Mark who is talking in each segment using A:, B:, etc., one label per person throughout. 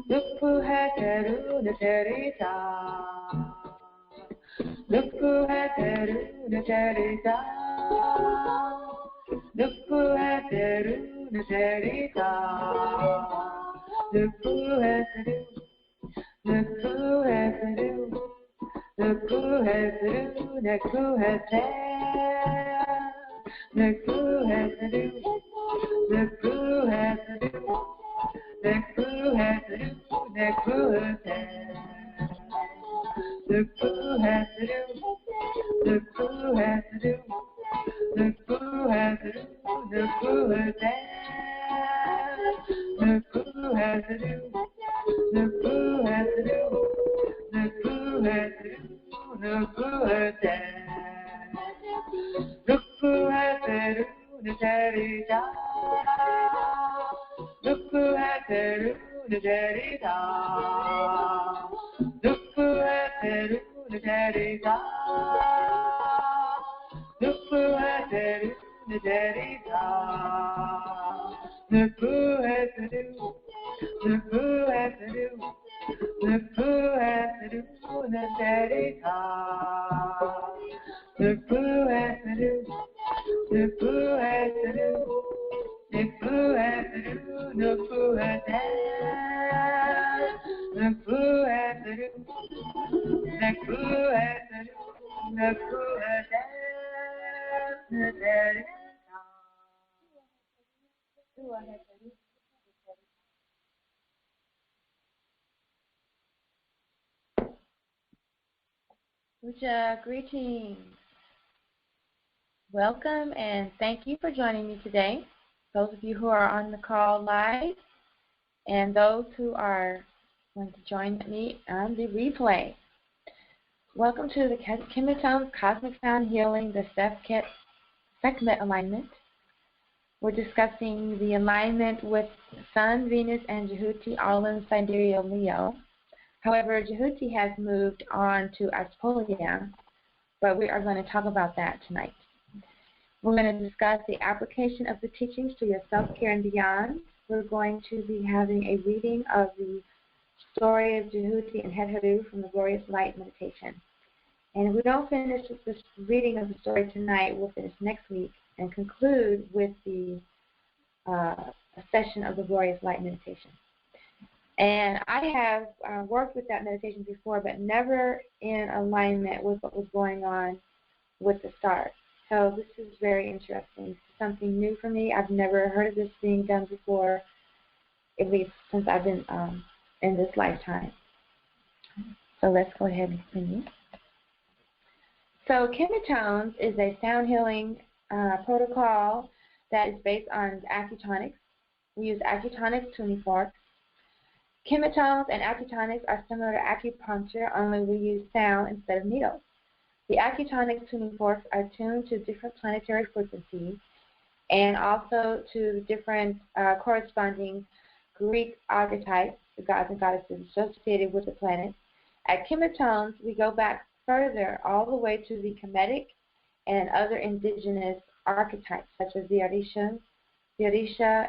A: Dupu HetHeru the Terita. Dupu HetHeru the Terita. Dupu HetHeru the Terita. Dupu HetHeru. Dupu HetHeru. Dupu HetHeru. Dupu HetHeru. Dupu HetHeru. Dupu HetHeru. The crew has to do, the crew has to do, the crew has to do, the crew has to do, the crew has to do, the crew has to do, the crew has to do, the crew has to do, the crew has to do, the crew has to do, the crew has to do, the Terita. Dupu HetHeru the Terita. Dupu HetHeru the Terita. Dupu HetHeru the Terita. Dupu HetHeru. Dupu HetHeru. Dupu HetHeru the Terita. Dupu HetHeru. Dupu HetHeru. The crew has to do, the crew has to do, the crew has to do, the crew has to do, the crew has to do. Tchiya, greetings. Welcome and thank you for joining me today. Those of you who are on the call live, and those who are going to join me on the replay. Welcome to the KemeTones Cosmic Sound Healing, the Sekhmet alignment. We're discussing the alignment with Sun, Venus, and Djehuty, all in Sidereal Leo. However, Djehuty has moved on to Aspolia, but we are going to talk about that tonight. We're going to discuss the application of the teachings to your self-care and beyond. We're going to be having a reading of the story of Djehuty and HetHeru from the Glorious Light meditation. And if we don't finish this reading of the story tonight, we'll finish next week and conclude with the session of the Glorious Light meditation. And I have worked with that meditation before, but never in alignment with what was going on with the stars. So this is very interesting. This is something new for me. I've never heard of this being done before, at least since I've been in this lifetime. So let's go ahead and continue. So KemeTones is a sound healing protocol that is based on acutonics. We use acutonics tuning forks. KemeTones and acutonics are similar to acupuncture, only we use sound instead of needles. The acutonics tuning forks are tuned to different planetary frequencies and also to the different corresponding Greek archetypes, the gods and goddesses associated with the planet. At KemeTones, we go back further all the way to the Kemetic and other indigenous archetypes, such as the Orisha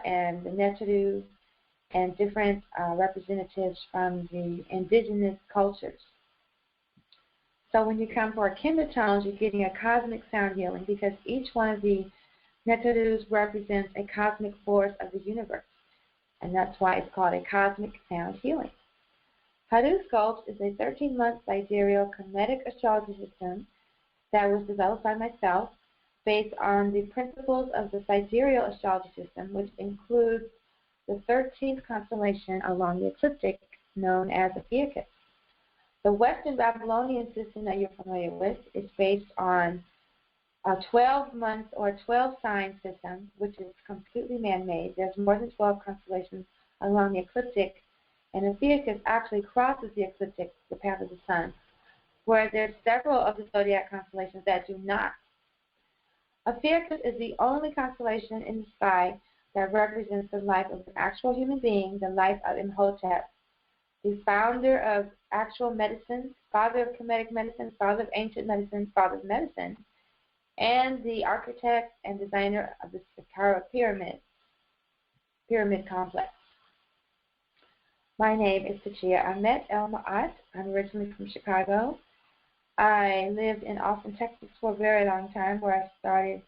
A: and the HetHeru, and different representatives from the indigenous cultures. So when you come for a KemeTones, you're getting a cosmic sound healing because each one of the HetHerus represents a cosmic force of the universe. And that's why it's called a cosmic sound healing. HetHeru is a 13-month sidereal Kemetic astrology system that was developed by myself based on the principles of the sidereal astrology system, which includes the 13th constellation along the ecliptic known as the Ophiuchus. The Western Babylonian system that you're familiar with is based on a 12-month or 12-sign system, which is completely man-made. There's more than 12 constellations along the ecliptic, and Ophiuchus actually crosses the ecliptic, the path of the sun, where there's several of the zodiac constellations that do not. Ophiuchus is the only constellation in the sky that represents the life of an actual human being, the life of Hotep, the founder of actual medicine, father of Kemetic medicine, father of ancient medicine, father of medicine, and the architect and designer of the Saqqara pyramid complex. My name is Tchiya Amet El-Ma'at. I'm originally from Chicago. I lived in Austin, Texas for a very long time, where I started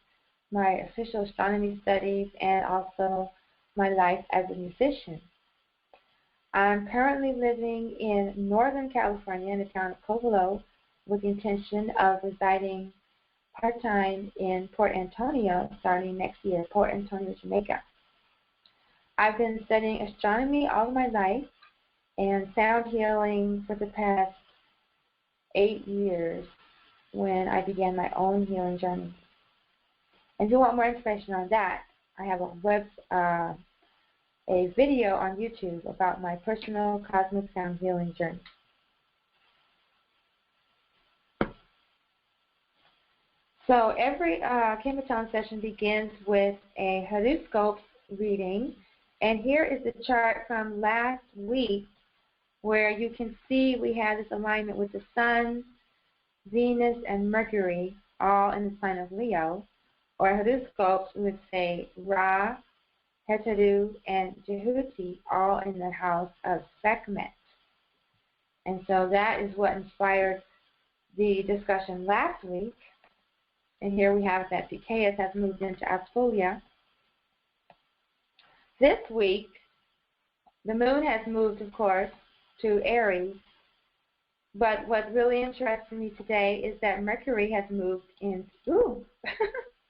A: my official astronomy studies and also my life as a musician. I'm currently living in Northern California in the town of Covelo with the intention of residing part-time in Port Antonio starting next year, Port Antonio, Jamaica. I've been studying astronomy all of my life and sound healing for the past 8 years when I began my own healing journey. And if you want more information on that, I have a video on YouTube about my personal cosmic sound healing journey. So every KemeTones session begins with a horoscope reading, and here is the chart from last week, where you can see we have this alignment with the Sun, Venus, and Mercury, all in the sign of Leo. Or horoscopes would say Ra, HetHeru, and Djehuty, all in the house of Sekhmet. And so that is what inspired the discussion last week. And here we have that Zacchaeus has moved into Aspholia. This week, the moon has moved, of course, to Aries. But what really interests me today is that Mercury has moved into,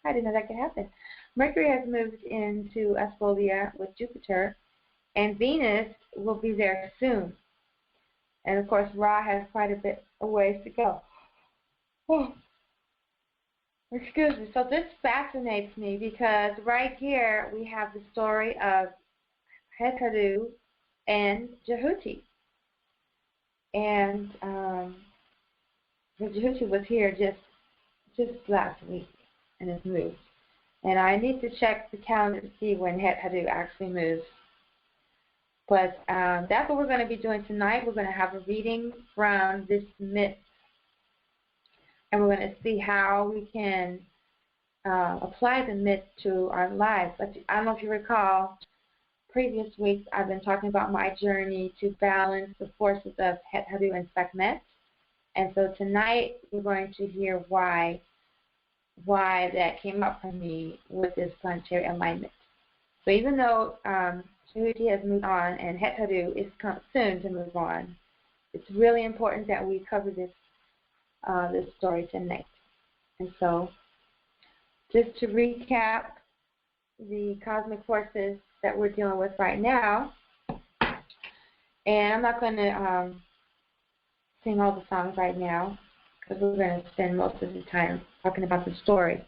A: I didn't know that could happen. Mercury has moved into Aspholia with Jupiter, and Venus will be there soon. And of course, Ra has quite a bit of ways to go. Oh, excuse me. So this fascinates me because right here we have the story of HetHeru and Djehuty. And the Djehuty was here just last week and has moved. And I need to check the calendar to see when HetHeru actually moves. But that's what we're going to be doing tonight. We're going to have a reading from this myth. And we're going to see how we can apply the myth to our lives. But I don't know if you recall, previous weeks I've been talking about my journey to balance the forces of HetHeru and Sekhmet. And so tonight we're going to hear why that came up for me with this planetary alignment. So even though Djehuty has moved on and HetHeru is soon to move on, it's really important that we cover this story tonight. And so just to recap the cosmic forces that we're dealing with right now, and I'm not going to sing all the songs right now because we're going to spend most of the time talking about the story.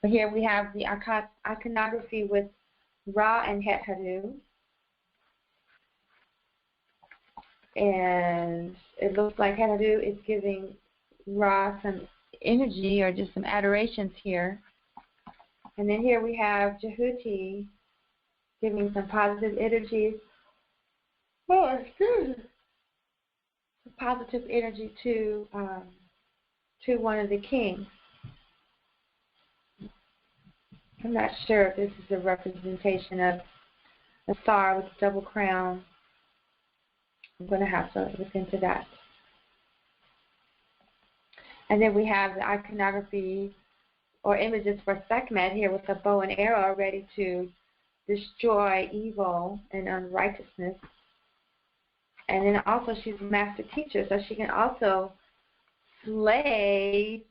A: But here we have the iconography with Ra and HetHeru, and it looks like HetHeru is giving Ra some energy or just some adorations here. And then here we have Djehuty giving some positive energies. Oh, excuse me. Some positive energy to one of the kings. I'm not sure if this is a representation of a star with a double crown. I'm going to have to look into that. And then we have the iconography or images for Sekhmet here with a bow and arrow ready to destroy evil and unrighteousness. And then also she's a master teacher, so she can also slay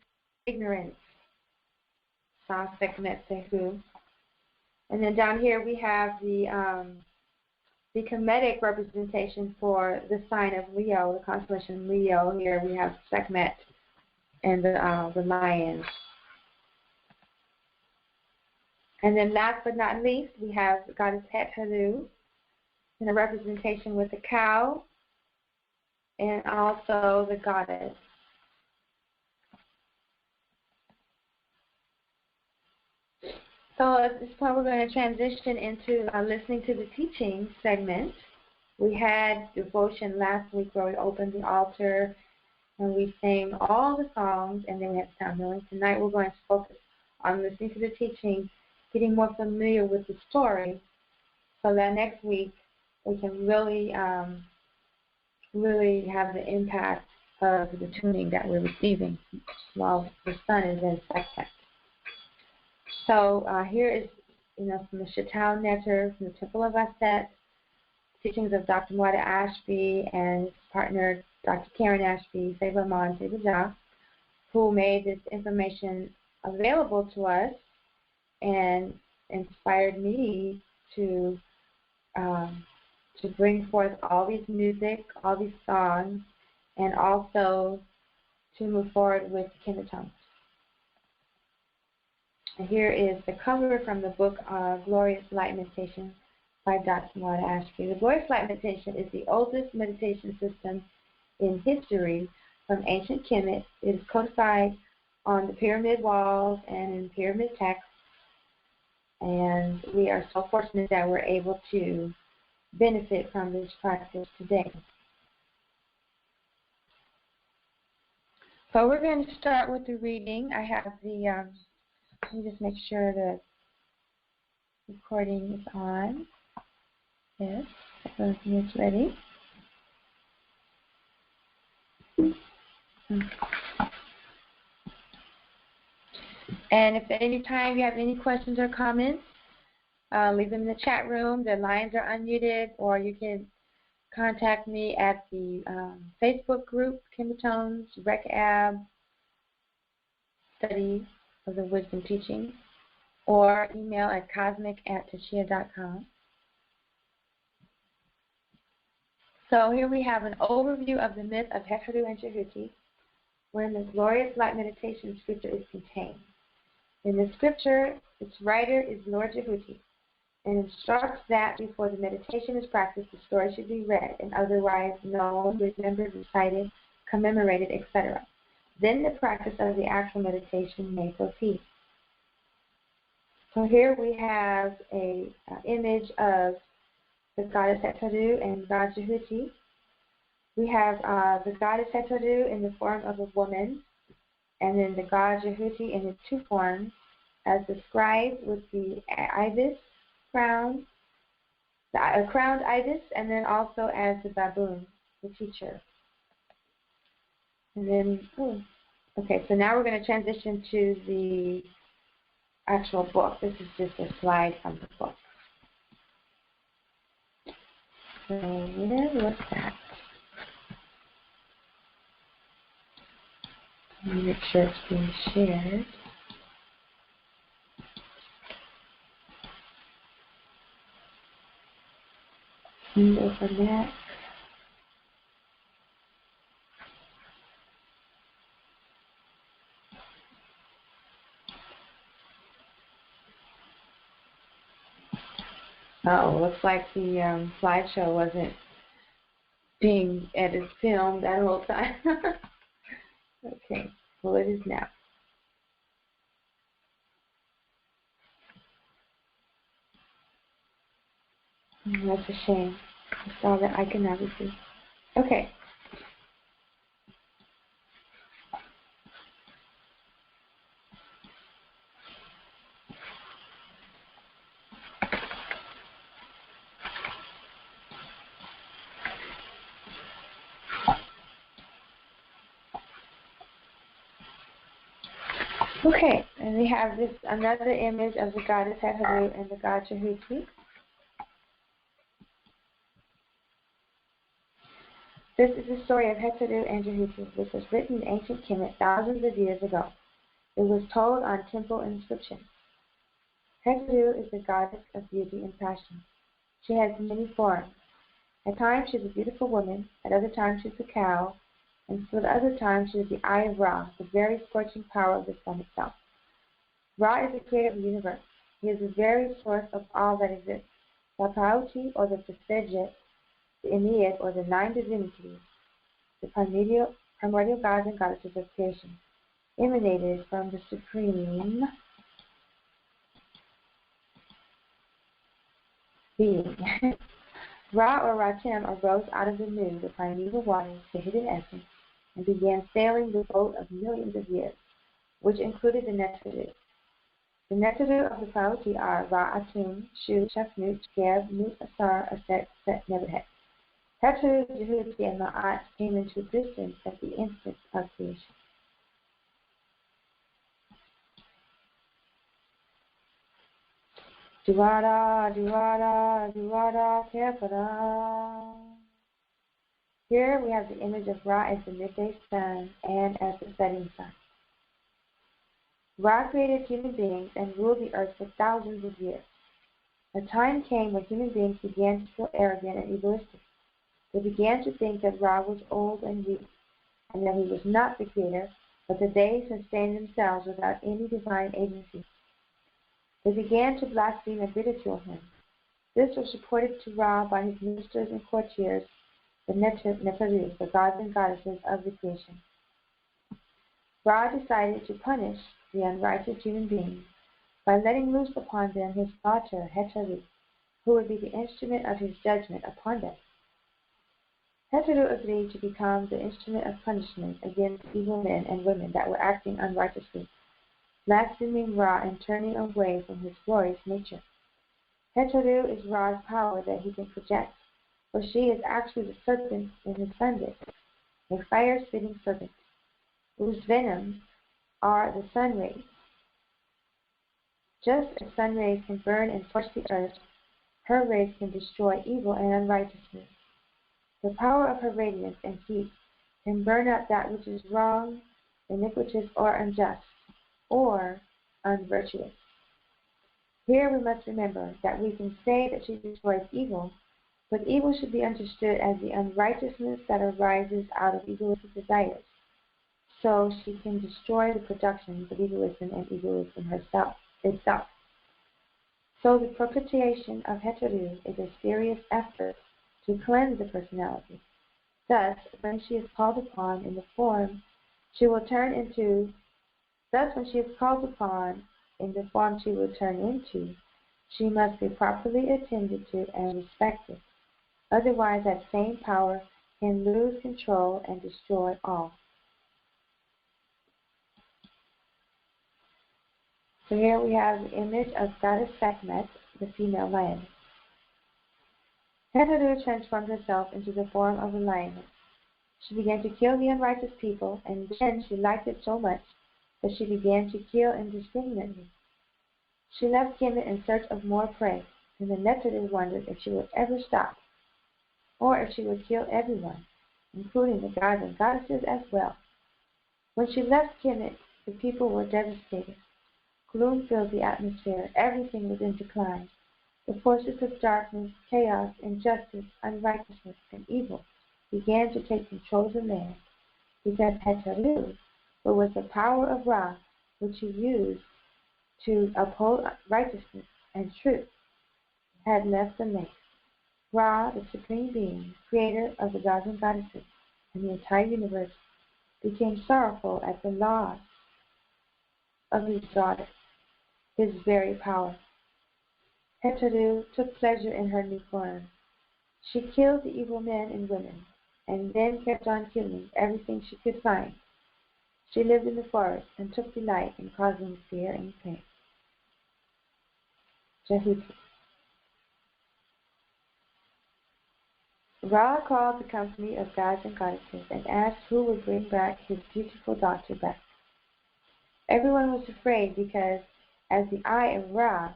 A: ignorance. Sa Sekhmet Sehu. And then down here we have the Kemetic representation for the sign of Leo, the constellation Leo. Here we have Sekhmet and the lion. And then last but not least, we have the goddess HetHeru in a representation with the cow and also the goddess. So at this point, we're going to transition into listening to the teaching segment. We had devotion last week where we opened the altar and we sang all the songs, and then we had sound healing. Tonight we're going to focus on listening to the teaching, getting more familiar with the story, so that next week we can really, really have the impact of the tuning that we're receiving while the sun is in Sekhmet. So here is, from the Shetaut Netter, from the Temple of Aset, teachings of Dr. Mwada Ashby and his partner, Dr. Karen Ashby, Sebaman Sebajah, who made this information available to us and inspired me to bring forth all these music, all these songs, and also to move forward with KemeTones. And here is the cover from the book Glorious Light Meditation by Dr. Mwada Ashby. The Glorious Light Meditation is the oldest meditation system in history from ancient Kemet. It is codified on the pyramid walls and in pyramid texts, and we are so fortunate that we're able to benefit from this practice today. So we're going to start with the reading. I have the, let me just make sure the recording is on. Yes, everything is ready. And if at any time you have any questions or comments, leave them in the chat room. The lines are unmuted, or you can contact me at the Facebook group, KemeTones, Reggae Study of the Wisdom Teaching, or email at cosmic@tchiya.com. So here we have an overview of the myth of HetHeru and Djehuty, wherein the glorious light meditation scripture is contained. In the scripture, its writer is Lord Djehuty, and instructs that before the meditation is practiced, the story should be read and otherwise known, remembered, recited, commemorated, etc. Then the practice of the actual meditation may proceed. So here we have an image of the goddess HetHeru and God Djehuty. We have the goddess HetHeru in the form of a woman, and then the god Djehuty in his two forms, as described with the ibis crown, the crowned ibis, and then also as the baboon, the teacher. And then, okay, so now we're going to transition to the actual book. This is just a slide from the book. So where was that? Let me make sure it's being shared. And over that. Oh, looks like the slideshow wasn't being filmed that whole time. Okay, well it is now. Oh, that's a shame. I saw the iconography. Okay. Okay, and we have this another image of the goddess HetHeru and the god Djehuty. This is the story of HetHeru and Djehuty, which was written in ancient Kemet thousands of years ago. It was told on temple inscriptions. HetHeru is the goddess of beauty and passion. She has many forms. At times she is a beautiful woman, at other times she is a cow, and for the other times she is the eye of Ra, the very scorching power of the sun itself. Ra is the creator of the universe. He is the very source of all that exists. The Djehuty, or the Tsejet, the Ennead, or the nine divinities, the primordial gods and goddesses of creation, emanated from the supreme being. Ra, or Ratem, arose out of the Nu, the primeval waters, the hidden essence, and began sailing the boat of millions of years, which included the Neteru. The Neteru of the Sauti are Ra Atum, Shu, Shafnut, Geb, Nut Asar, Aset, Set, Nebuhet. HetHeru, Djehuty, and Ma'at came into existence at the instant of creation. Duwada, Duwada, Duwada, Kefara. Here we have the image of Ra as the midday sun and as the setting sun. Ra created human beings and ruled the earth for thousands of years. A time came when human beings began to feel arrogant and egoistic. They began to think that Ra was old and weak, and that he was not the creator, but that they sustained themselves without any divine agency. They began to blaspheme and ridicule him. This was reported to Ra by his ministers and courtiers, the Neteru, the gods and goddesses of the creation. Ra decided to punish the unrighteous human beings by letting loose upon them his daughter, HetHeru, who would be the instrument of his judgment upon them. HetHeru agreed to become the instrument of punishment against evil men and women that were acting unrighteously, blaspheming Ra and turning away from his glorious nature. HetHeru is Ra's power that he can project, for she is actually the serpent in his sundial, a fire-spitting serpent, whose venoms are the sun rays. Just as sun rays can burn and scorch the earth, her rays can destroy evil and unrighteousness. The power of her radiance and heat can burn up that which is wrong, iniquitous, or unjust, or unvirtuous. Here we must remember that we can say that she destroys evil, but evil should be understood as the unrighteousness that arises out of egoistic desires. So she can destroy the productions of egoism and egoism itself. So the propitiation of HetHeru is a serious effort to cleanse the personality. Thus, when she is called upon in the form she will turn into, she must be properly attended to and respected. Otherwise, that same power can lose control and destroy all. So here we have the image of goddess Sekhmet, the female lioness. HetHeru transformed herself into the form of a lioness. She began to kill the unrighteous people, and then she liked it so much that she began to kill indiscriminately. She left Kemet in search of more prey, and the Neteru wondered if she would ever stop, or if she would kill everyone, including the gods and goddesses as well. When she left Kemet, the people were devastated. Gloom filled the atmosphere. Everything was in decline. The forces of darkness, chaos, injustice, unrighteousness, and evil began to take control of the land, because HetHeru, who was the power of Ra, which he used to uphold righteousness and truth, had left the land. Ra, the supreme being, creator of the gods and goddesses and the entire universe, became sorrowful at the loss of his daughter, his very power. HetHeru took pleasure in her new form. She killed the evil men and women, and then kept on killing everything she could find. She lived in the forest and took delight in causing fear and pain. Djehuty. Ra called the company of gods and goddesses and asked who would bring back his beautiful daughter back. Everyone was afraid because, as the eye of Ra,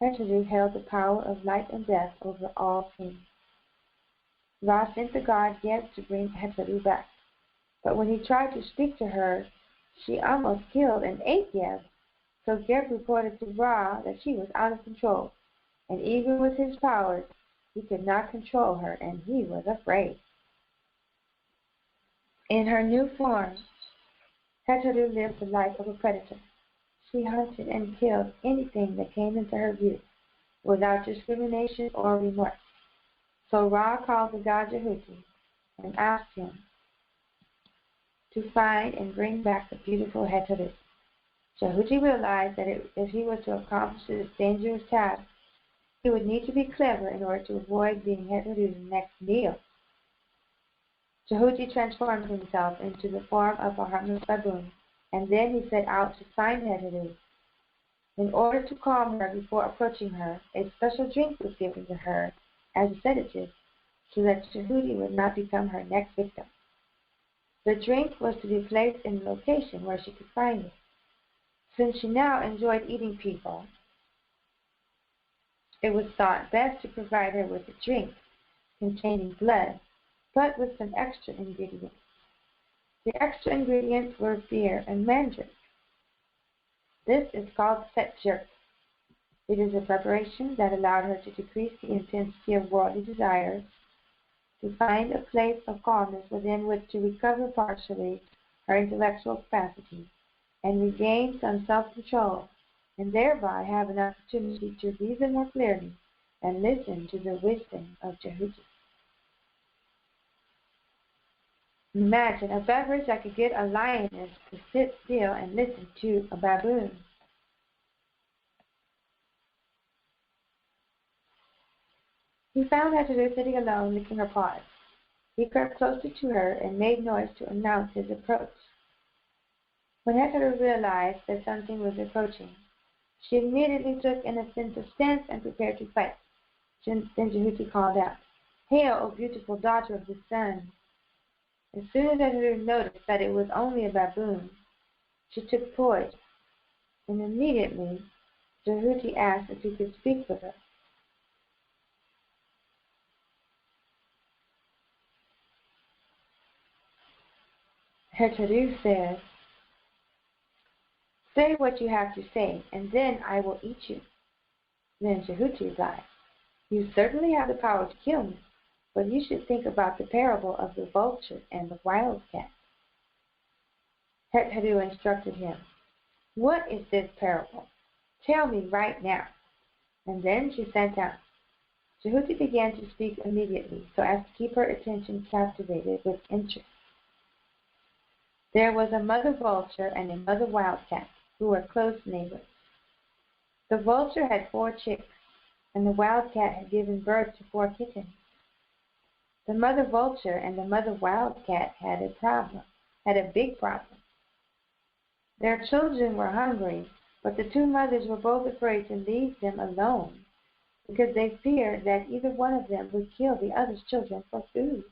A: HetHeru held the power of life and death over all things. Ra sent the god Geb to bring HetHeru back, but when he tried to speak to her, she almost killed and ate Geb. So Geb reported to Ra that she was out of control, and even with his powers, he could not control her, and he was afraid. In her new form, HetHeru lived the life of a predator. She hunted and killed anything that came into her view, without discrimination or remorse. So Ra called the god Djehuty and asked him to find and bring back the beautiful HetHeru. Djehuty realized that if he was to accomplish this dangerous task, he would need to be clever in order to avoid being HetHeru's next meal. Djehuty transformed himself into the form of a harmless baboon, and then he set out to find HetHeru. In order to calm her before approaching her, a special drink was given to her as a sedative so that Djehuty would not become her next victim. The drink was to be placed in a location where she could find it. Since she now enjoyed eating people, it was thought best to provide her with a drink containing blood, but with some extra ingredients. The extra ingredients were beer and mandrake. This is called HetHeru. It is a preparation that allowed her to decrease the intensity of worldly desires, to find a place of calmness within which to recover partially her intellectual capacity, and regain some self-control, and thereby have an opportunity to reason more clearly and listen to the wisdom of Djehuty. Imagine a beverage that could get a lioness to sit still and listen to a baboon. He found HetHeru sitting alone, licking her paws. He crept closer to her and made noise to announce his approach. When HetHeru realized that something was approaching, she immediately took an offensive stance and prepared to fight. Then Djehuty called out, "Hail, O beautiful daughter of the sun!" As soon as HetHeru noticed that it was only a baboon, she took poise, and immediately Djehuty asked if he could speak with her. HetHeru said, "Say what you have to say, and then I will eat you." Then Djehuty replied, "You certainly have the power to kill me, but you should think about the parable of the vulture and the wildcat." HetHeru instructed him, "What is this parable? Tell me right now." And then she sat down. Djehuty began to speak immediately, so as to keep her attention captivated with interest. There was a mother vulture and a mother wildcat who were close neighbors. The vulture had 4 chicks, and the wildcat had given birth to 4 kittens. The mother vulture and the mother wildcat had a big problem. Their children were hungry, but the 2 mothers were both afraid to leave them alone because they feared that either one of them would kill the other's children for food.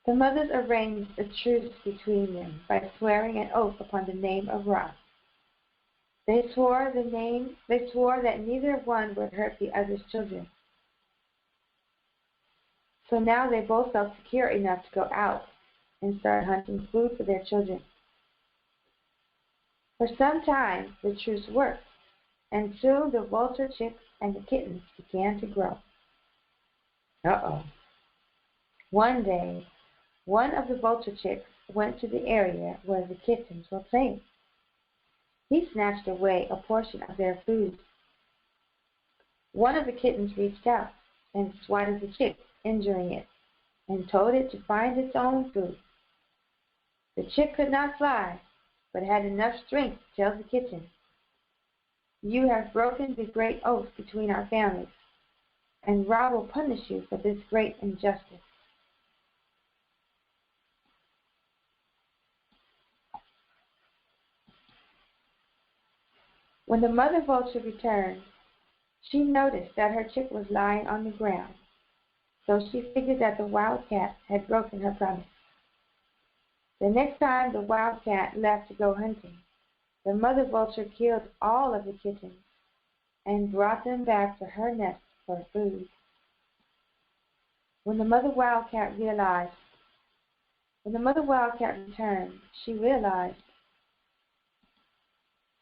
A: The mothers arranged a truce between them by swearing an oath upon the name of Ra. They swore that neither one would hurt the other's children. So now they both felt secure enough to go out and start hunting food for their children. For some time, the truce worked, and soon the vulture chicks and the kittens began to grow. One day, one of the vulture chicks went to the area where the kittens were playing. He snatched away a portion of their food. One of the kittens reached out and swatted the chick, injuring it, and told it to find its own food. The chick could not fly, but had enough strength to tell the kitten, "You have broken the great oath between our families, and Ra will punish you for this great injustice." When the mother vulture returned, she noticed that her chick was lying on the ground, so she figured that the wildcat had broken her promise. The next time the wildcat left to go hunting, the mother vulture killed all of the kittens and brought them back to her nest for food. When the mother wildcat returned, she realized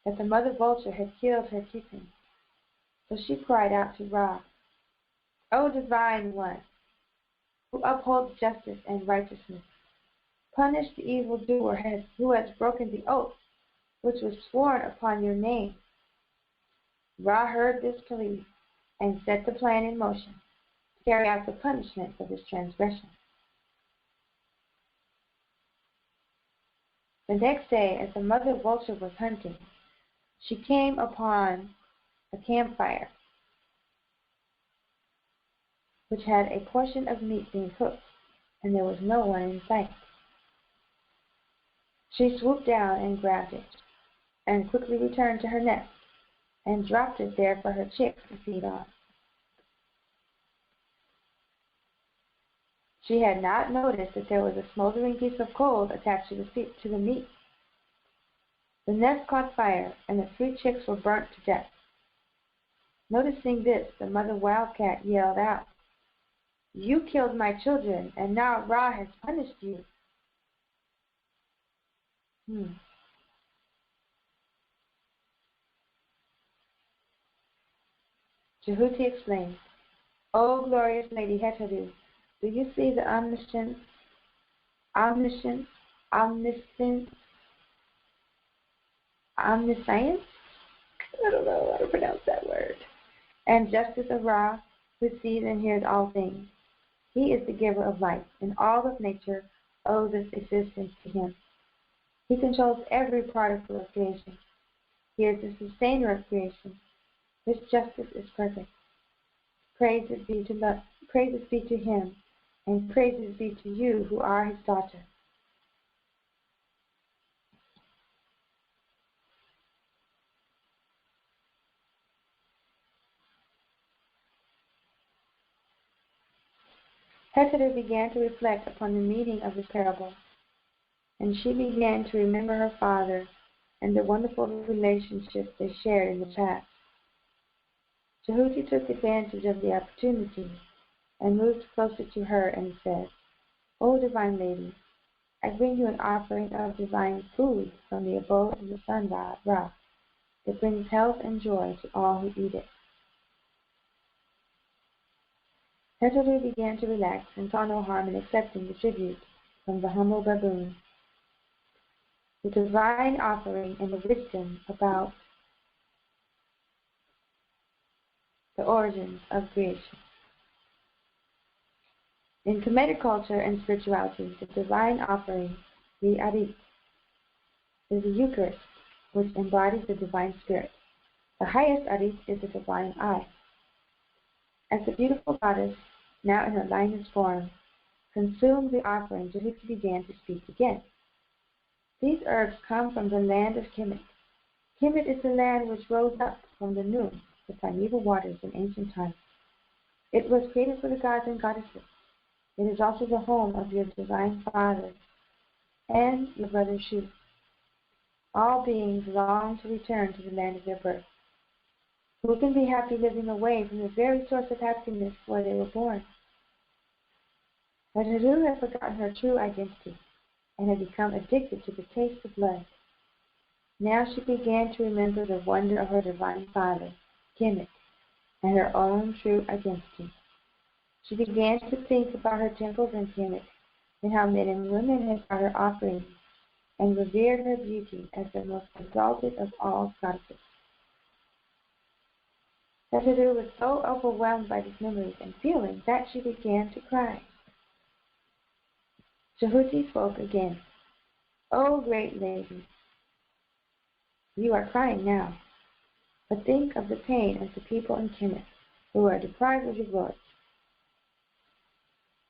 A: that the mother vulture had killed her kittens. So she cried out to Ra, "O Divine One, who upholds justice and righteousness, punish the evildoer who has broken the oath which was sworn upon your name." Ra heard this plea and set the plan in motion to carry out the punishment for this transgression. The next day, as the mother vulture was hunting, she came upon a campfire which had a portion of meat being cooked, and there was no one in sight. She swooped down and grabbed it, and quickly returned to her nest, and dropped it there for her chicks to feed on. She had not noticed that there was a smoldering piece of coal attached to the meat. The nest caught fire, and the 3 chicks were burnt to death. Noticing this, the mother wildcat yelled out, "You killed my children, and now Ra has punished you." Djehuty explained, "O glorious Lady HetHeru, do you see the omniscience, omniscience, omniscience, omniscience? I don't know how to pronounce that word. And justice of Ra, who sees and hears all things. He is the giver of life, and all of nature owes its existence to him. He controls every particle of creation. He is the sustainer of creation. His justice is perfect. Praises be to him, and praises be to you who are his daughter." HetHeru began to reflect upon the meaning of the parable, and she began to remember her father and the wonderful relationships they shared in the past. Djehuty took advantage of the opportunity and moved closer to her and said, "O divine lady, I bring you an offering of divine food from the abode of the sun god, Ra. It brings health and joy to all who eat it." HetHeru began to relax and saw no harm in accepting the tribute from the humble baboon. The divine offering and the wisdom about the origins of creation. In Kemetic culture and spirituality, the divine offering, the Arit, is the Eucharist, which embodies the divine spirit. The highest Arit is the divine eye. As the beautiful goddess, now in her lioness form, consumed the offering, Djehuty began to speak again. "These herbs come from the land of Kemet. Kemet is the land which rose up from the Nun, the primeval waters in ancient times. It was created for the gods and goddesses. It is also the home of your divine father and your brother Shu. All beings long to return to the land of their birth. Who can be happy living away from the very source of happiness where they were born?" But HetHeru had forgotten her true identity and had become addicted to the taste of blood. Now she began to remember the wonder of her divine father, Kemetic, and her own true identity. She began to think about her temples in Kemet and how men and women had brought her offerings and revered her beauty as the most exalted of all goddesses. HetHeru was so overwhelmed by these memories and feelings that she began to cry. Djehuty spoke again. "O great lady, you are crying now, but think of the pain of the people in Kemet who are deprived of your glory.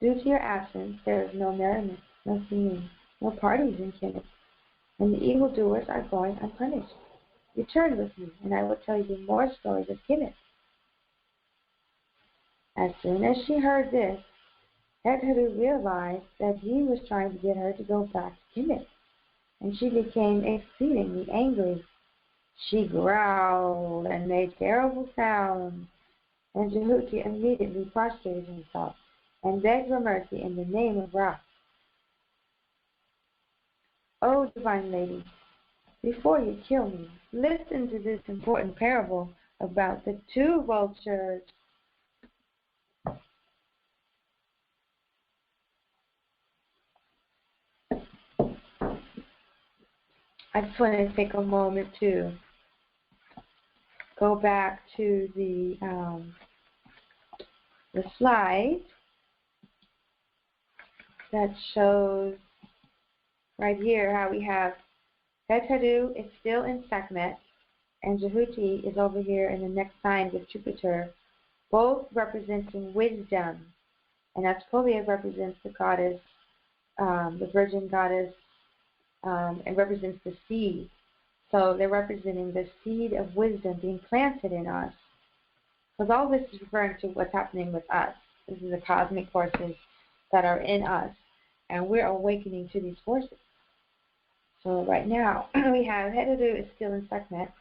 A: Due to your absence, there is no merriment, no singing, no parties in Kemet, and the evildoers are going unpunished. Return with me, and I will tell you more stories of Kemet." As soon as she heard this, HetHeru realized that he was trying to get her to go back to Kemet, and she became exceedingly angry. She growled and made terrible sounds, and Djehuty immediately prostrated himself and begged for mercy in the name of Ra. "O divine lady, before you kill me, listen to this important parable about the 2 vultures." I just want to take a moment to go back to the slide that shows right here how we have HetHeru is still in Sekhmet, and Djehuty is over here in the next sign with Jupiter, both representing wisdom. And Asclepius represents the goddess, the virgin goddess and represents the seed. So they're representing the seed of wisdom being planted in us. Because all this is referring to what's happening with us. This is the cosmic forces that are in us, and we're awakening to these forces. So right now, we have HetHeru is still in Sekhmet,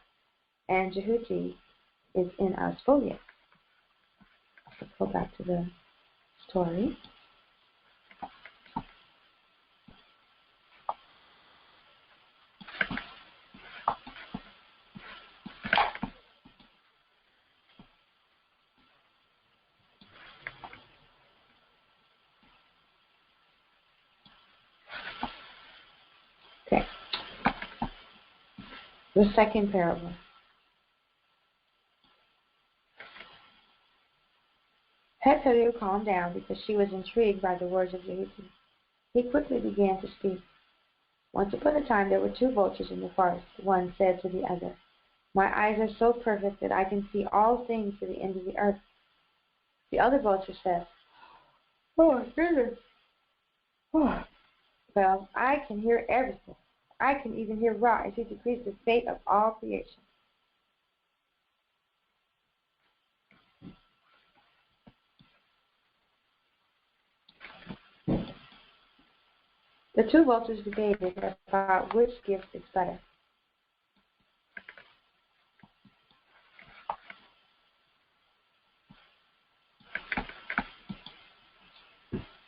A: and Djehuty is in us fully. Let's go back to the story. Okay. The second parable. HetHeru calmed down because she was intrigued by the words of Djehuty. He quickly began to speak. Once upon a time there were two vultures in the forest. One said to the other, "My eyes are so perfect that I can see all things to the end of the earth." The other vulture said, "Oh, goodness. Oh. Well, I can hear everything. I can even hear Ra as he decrees the fate of all creation." The two vultures debated about which gift is better.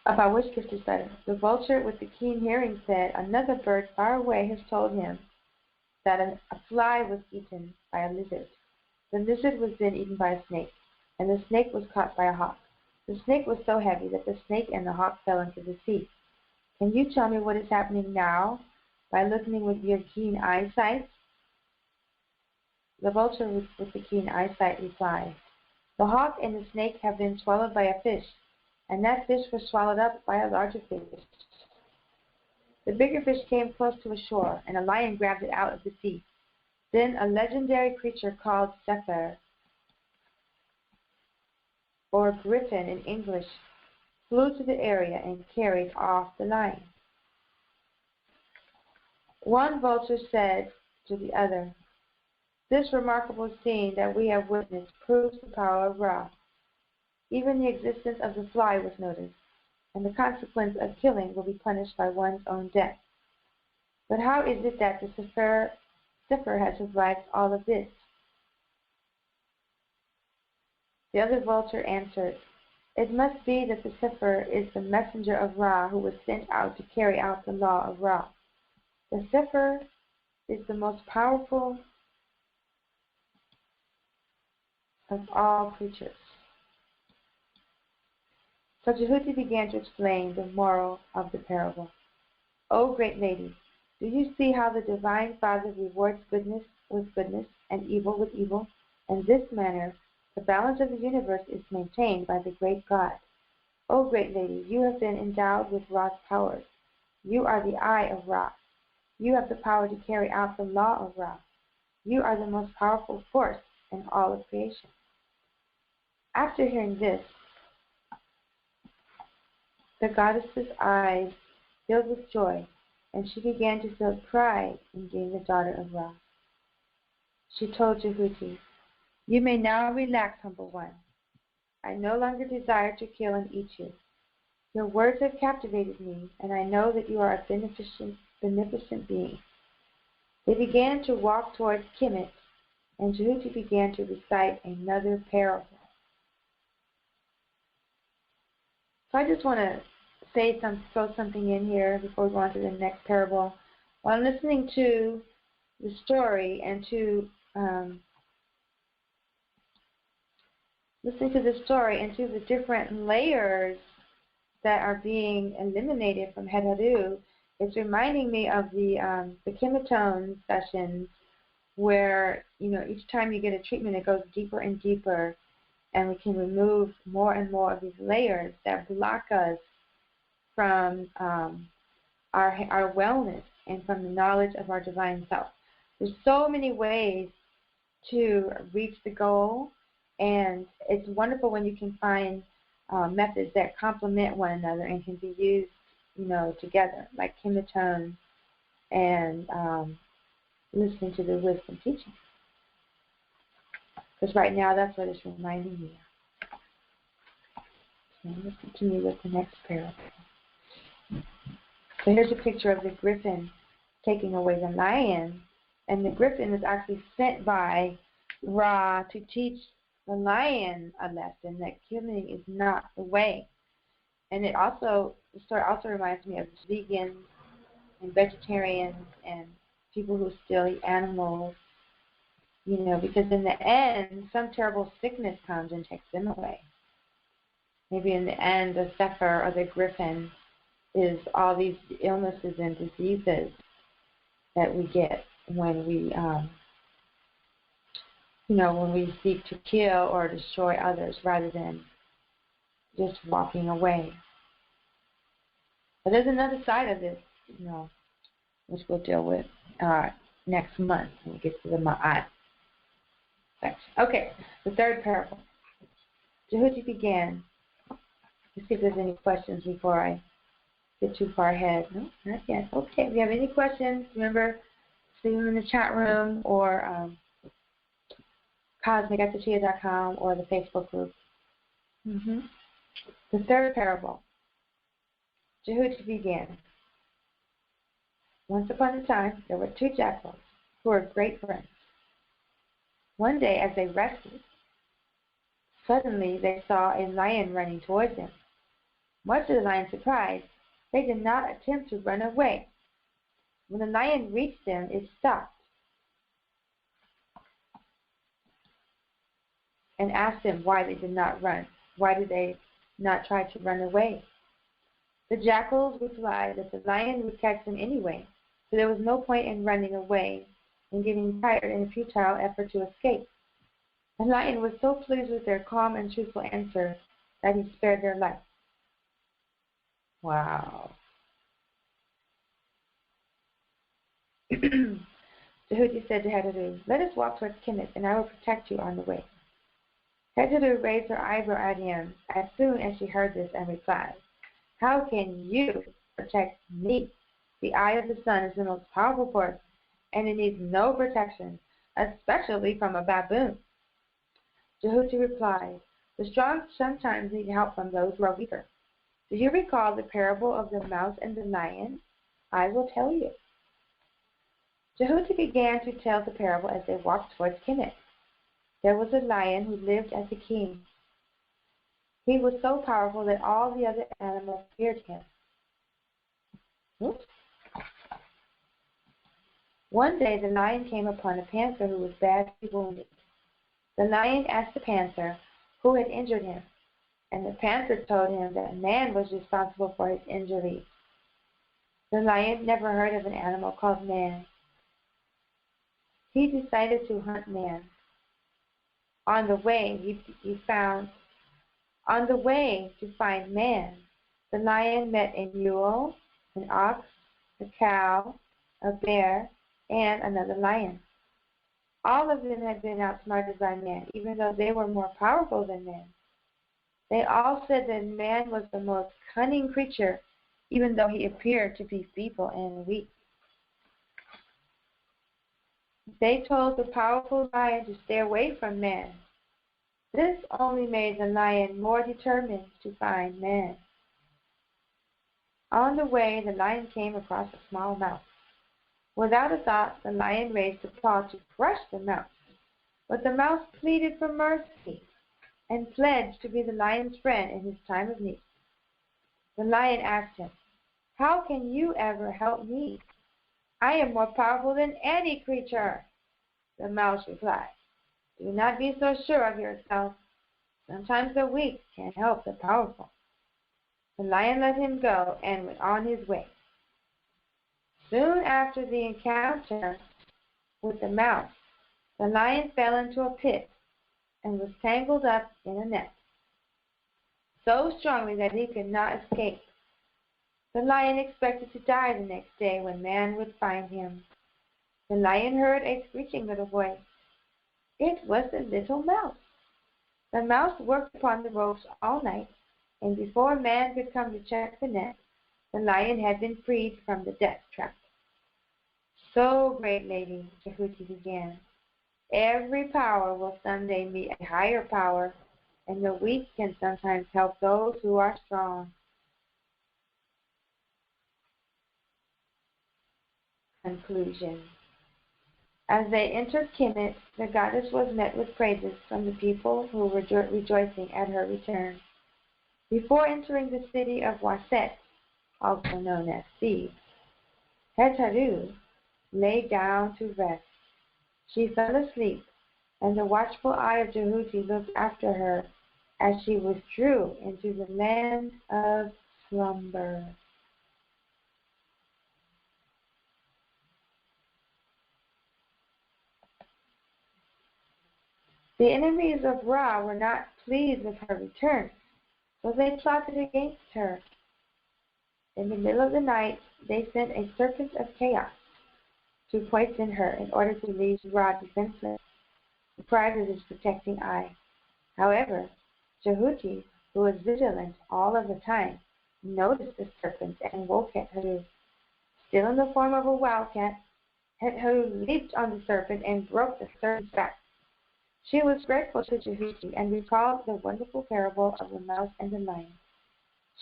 A: About which gift is better. The vulture with the keen hearing said, "Another bird far away has told him that a fly was eaten by a lizard. The lizard was then eaten by a snake, and the snake was caught by a hawk. The snake was so heavy that the snake and the hawk fell into the sea. Can you tell me what is happening now by looking with your keen eyesight?" The vulture with the keen eyesight replied, "The hawk and the snake have been swallowed by a fish, and that fish was swallowed up by a larger fish. The bigger fish came close to a shore, and a lion grabbed it out of the sea. Then a legendary creature called Sekhmet, or griffin in English, flew to the area and carried off the lion." One vulture said to the other, "This remarkable scene that we have witnessed proves the power of Ra. Even the existence of the fly was noticed, and the consequence of killing will be punished by one's own death. But how is it that the Sefer has survived all of this?" The other vulture answered, "It must be that the Sefer is the messenger of Ra who was sent out to carry out the law of Ra. The Sefer is the most powerful of all creatures." So Djehuty began to explain the moral of the parable. "O great lady, do you see how the Divine Father rewards goodness with goodness and evil with evil? In this manner, the balance of the universe is maintained by the great God. O great lady, you have been endowed with Ra's powers. You are the eye of Ra. You have the power to carry out the law of Ra. You are the most powerful force in all of creation." After hearing this, the goddess's eyes filled with joy, and she began to feel pride in being the daughter of Ra. She told Djehuty, "You may now relax, humble one. I no longer desire to kill and eat you. Your words have captivated me, and I know that you are a beneficent being." They began to walk towards Kemet, and Djehuty began to recite another parable. So I just want to throw something in here before we go on to the next parable. While I'm listening to the story and to the different layers that are being eliminated from HetHeru, it's reminding me of the KemeTones sessions, where each time you get a treatment, it goes deeper and deeper, and we can remove more and more of these layers that block us from our wellness and from the knowledge of our divine self. There's so many ways to reach the goal, and it's wonderful when you can find methods that complement one another and can be used, together, like KemeTones and listening to the wisdom teaching. Because right now, that's what it's reminding me of. So let's continue with the next parable. So here's a picture of the griffin taking away the lion. And the griffin is actually sent by Ra to teach the lion a lesson that killing is not the way. And the story also reminds me of vegans and vegetarians and people who still eat animals, because in the end, some terrible sickness comes and takes them away. Maybe in the end, the Sefer or the griffin is all these illnesses and diseases that we get when we, when we seek to kill or destroy others rather than just walking away. But there's another side of this, which we'll deal with next month when we get to the Ma'at section. Okay, the third parable. Djehuty began. Let's see if there's any questions before I get too far ahead. No, not yet. Okay, if you have any questions, remember, see them in the chat room or cosmic@tchiya.com or the Facebook group. The third parable. Djehuty began. Once upon a time, there were two jackals who were great friends. One day, as they rested, suddenly they saw a lion running towards them. Much to the lion's surprise, they did not attempt to run away. When the lion reached them, it stopped and asked them why they did not run. Why did they not try to run away? The jackals replied that the lion would catch them anyway, so there was no point in running away and getting tired in a futile effort to escape. The lion was so pleased with their calm and truthful answer that he spared their life. Wow. Djehuty said to HetHeru, "Let us walk towards Kemet, and I will protect you on the way." HetHeru raised her eyebrow at him as soon as she heard this and replied, "How can you protect me? The eye of the sun is the most powerful force, and it needs no protection, especially from a baboon." Djehuty replied, "The strong sometimes need help from those who are weaker. Do you recall the parable of the mouse and the lion? I will tell you." Djehuty began to tell the parable as they walked towards Kemet. There was a lion who lived as a king. He was so powerful that all the other animals feared him. Oops. One day the lion came upon a panther who was badly wounded. The lion asked the panther who had injured him, and the panther told him that man was responsible for his injuries. The lion never heard of an animal called man. He decided to hunt man. On the way to find man, the lion met a mule, an ox, a cow, a bear, and another lion. All of them had been outsmarted by man, even though they were more powerful than man. They all said that man was the most cunning creature, even though he appeared to be feeble and weak. They told the powerful lion to stay away from man. This only made the lion more determined to find man. On the way, the lion came across a small mouse. Without a thought, the lion raised a paw to crush the mouse. But the mouse pleaded for mercy and pledged to be the lion's friend in his time of need. The lion asked him, "How can you ever help me? I am more powerful than any creature." The mouse replied, "Do not be so sure of yourself. Sometimes the weak can help the powerful." The lion let him go and went on his way. Soon after the encounter with the mouse, the lion fell into a pit and was tangled up in a net so strongly that he could not escape. The lion expected to die the next day when man would find him. The lion heard a screeching little voice. It was the little mouse. The mouse worked upon the ropes all night, and before man could come to check the net, the lion had been freed from the death trap. So, great lady, Djehuty began, every power will someday meet a higher power, and the weak can sometimes help those who are strong. Conclusion. As they entered Kemet, the goddess was met with praises from the people who were rejoicing at her return. Before entering the city of Waset, also known as Thebes, HetHeru lay down to rest. She fell asleep, and the watchful eye of Djehuty looked after her as she withdrew into the land of slumber. The enemies of Ra were not pleased with her return, so they plotted against her. In the middle of the night, they sent a serpent of chaos to poison her in order to leave Ra defenseless, deprived of his protecting eye. However, Djehuty, who was vigilant all of the time, noticed the serpent and woke HetHeru. Still in the form of a wildcat, HetHeru leaped on the serpent and broke the serpent's back. She was grateful to Djehuty and recalled the wonderful parable of the mouse and the lion.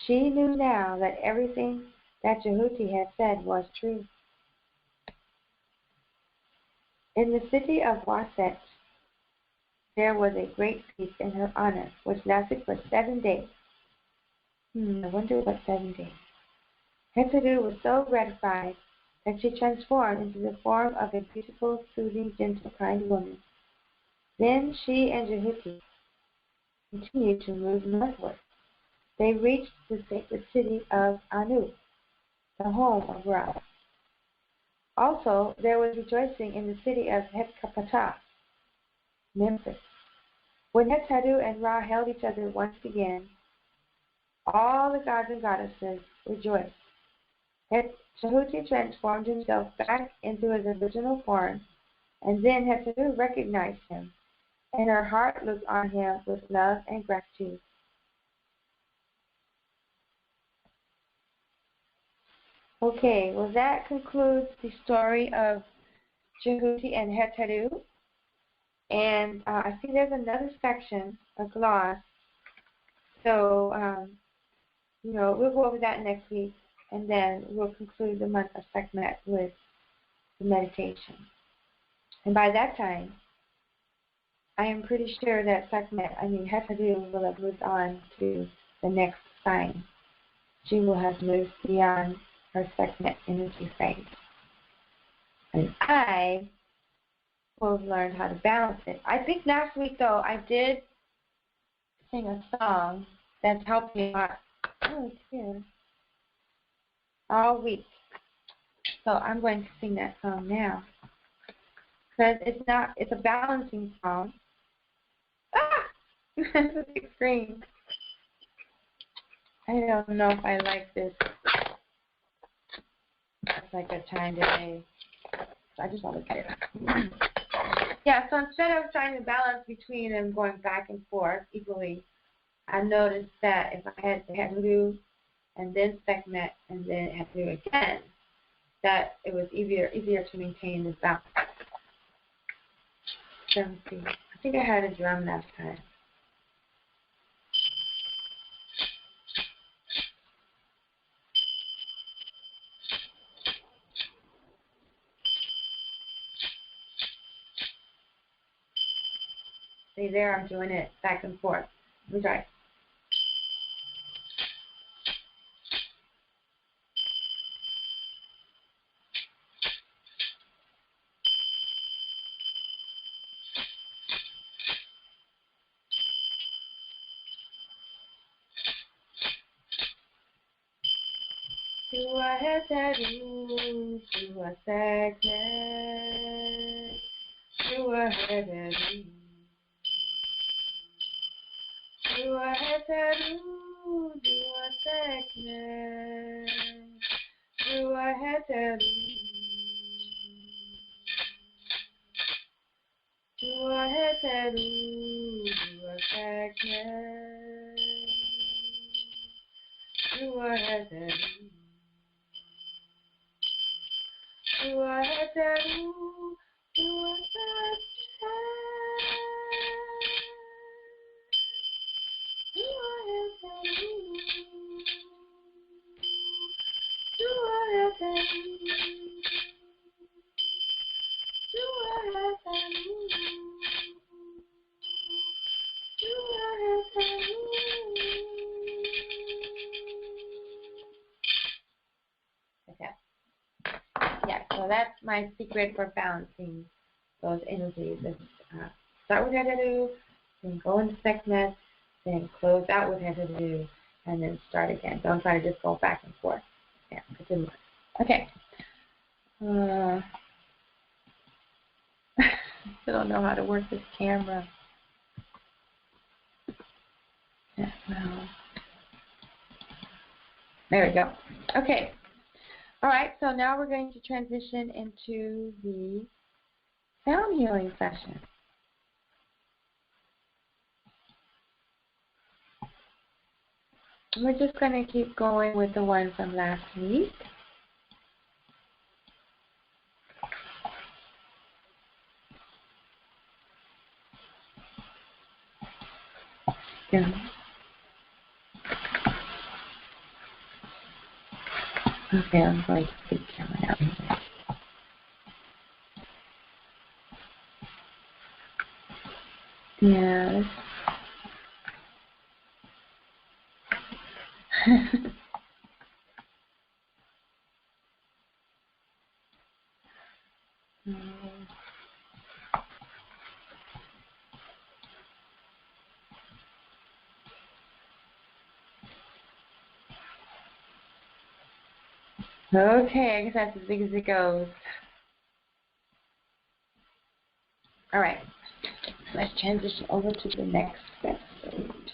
A: She knew now that everything that Djehuty had said was true. In the city of Waset, there was a great feast in her honor, which lasted for 7 days. I wonder what 7 days. HetHeru was so gratified that she transformed into the form of a beautiful, soothing, gentle, kind woman. Then she and Djehuty continued to move northward. They reached the sacred city of Anu, the home of Ra. Also, there was rejoicing in the city of Hekapata, Memphis. When HetHeru and Ra held each other once again, all the gods and goddesses rejoiced. Djehuty transformed himself back into his original form, and then HetHeru recognized him, and her heart looked on him with love and gratitude. Okay, well that concludes the story of Djehuty and HetHeru. And I think there's another section, a gloss. So, we'll go over that next week, and then we'll conclude the month of Sekhmet with the meditation. And by that time, I am pretty sure that HetHeru will have moved on to the next sign. She will have moved beyond her Sekhmet energy phase. And I will have learned how to balance it. I think last week, though, I did sing a song that's helped me a lot. Oh, it's here. All week. So I'm going to sing that song now. Because it's a balancing song. Ah! It's a big screen. I don't know if I like this. It's like a time delay. So I just want to get it. Yeah, so instead of trying to balance between them going back and forth equally, I noticed that if I had HetHeru and then Sekhmet and then HetHeru again, that it was easier to maintain this balance. So let's see. I think I had a drum last time. See there, I'm doing it back and forth. Let me try. Tchiya HetHeru, Tchiya Sekhmet, Tchiya HetHeru, Tchiya HetHeru, Tchiya Sekhmet, Tchiya HetHeru, Tchiya HetHeru, Tchiya Sekhmet, Tchiya HetHeru. Tchiya HetHeru, yeah, so that's my secret for balancing those energies. Is start with HetHeru, then go into Sekhmet, then close out with HetHeru, and then start again. Don't try to just go back and forth. Yeah, it didn't work. Okay. I still don't know how to work this camera. Yeah, well. There we go. Okay. All right, so now we're going to transition into the sound healing session. We're just going to keep going with the one from last week. Yeah. Okay, I'm going to put the camera out. Yeah. Okay, I guess that's as big as it goes. All right, let's transition over to the next episode.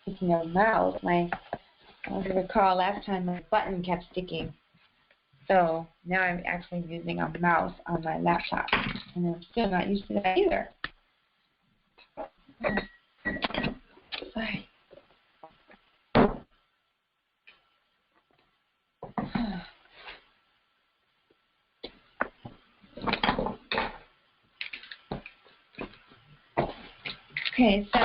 A: Speaking of mouse, as you recall, last time my button kept sticking. So now I'm actually using a mouse on my laptop, and I'm still not used to that either. Sorry. Okay, so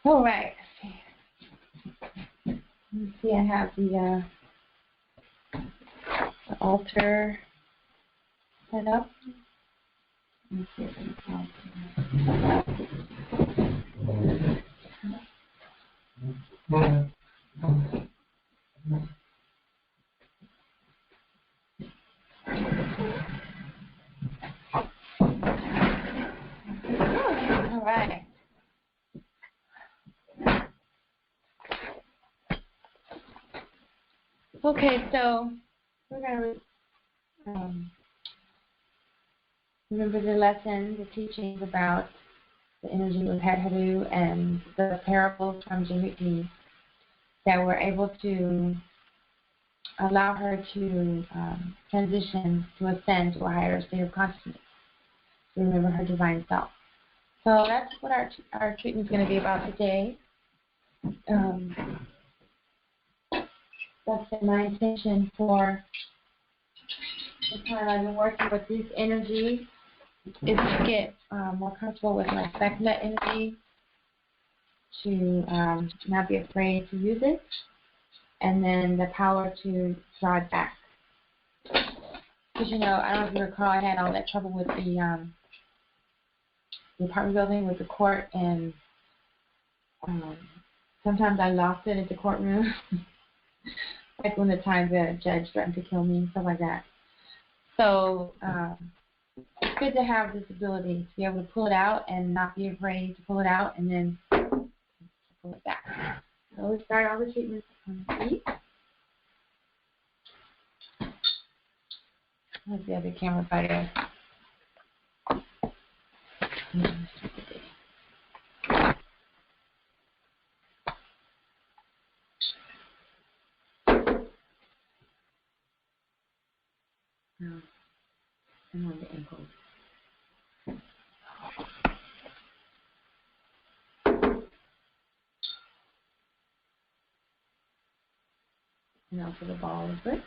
A: all right. Let's see, I have the altar set up. Let's see if it's all right. Okay, so we're going to remember the lesson, the teachings about the energy of HetHeru and the parables from Djehuty that were able to allow her to transition, to ascend to a higher state of consciousness, to remember her divine self. So that's what our treatment is going to be about today. That's been my intention for the time I've been working with these energies, is to get more comfortable with my Sekhmet energy, to not be afraid to use it, and then the power to draw it back. Because, you know, I don't know if you recall, I had all that trouble with the apartment building with the court, and sometimes I lost it at the courtroom. Like when the time the judge threatened to kill me and stuff like that. So it's good to have this ability to be able to pull it out and not be afraid to pull it out and then pull it back. So we start all the treatments on the feet. Where's the other camera fighter? and on the ankles. Now for the ball of foot.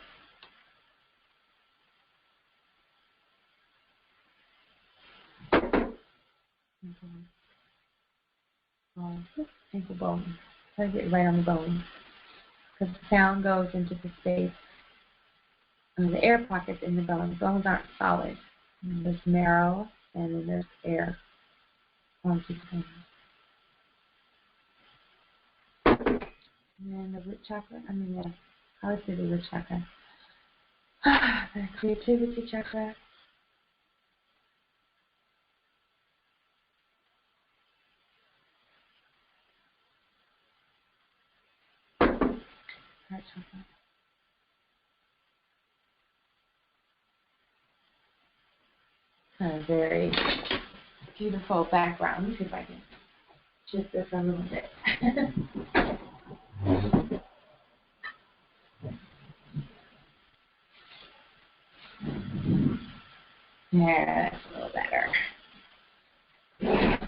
A: Ball of foot, ankle bone. Try to get right on the bone. Because the sound goes into the space, the air pockets in the bone. The bones aren't solid. And there's marrow, and then there's air onto the bone. And then the root chakra, I would say the root chakra. The creativity chakra. Heart chakra. A very beautiful background. Let me see if I can shift this a little bit. Yeah, that's a little better. Okay.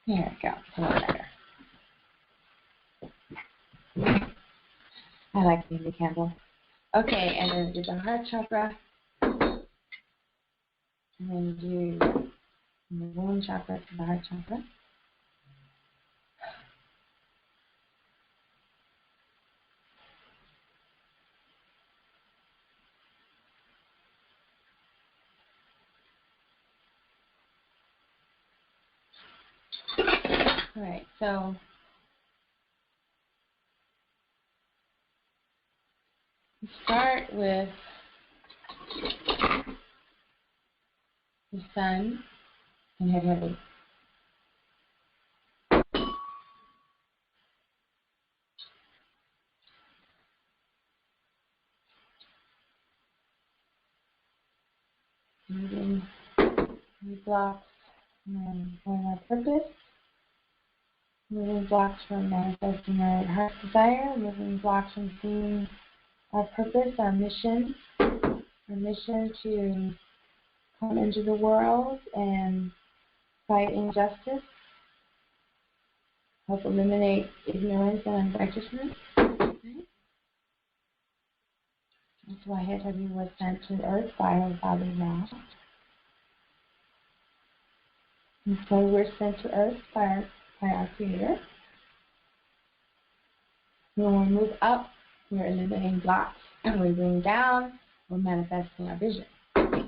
A: There we go. It's a little better. I like using the candle. Okay, and then do the heart chakra. And then do the womb chakra to the heart chakra. All right, so we start with the sun and HetHeru. Moving these blocks and going our purpose. Moving blocks from manifesting our heart's desire. Moving blocks from seeing our purpose, our mission to come into the world and fight injustice, help eliminate ignorance and unrighteousness. Okay. That's why HetHeru was sent to earth by our Father Ra. And so we're sent to earth by our Creator. When we move up, we're eliminating blocks. And when we bring down, we're manifesting our vision. Okay.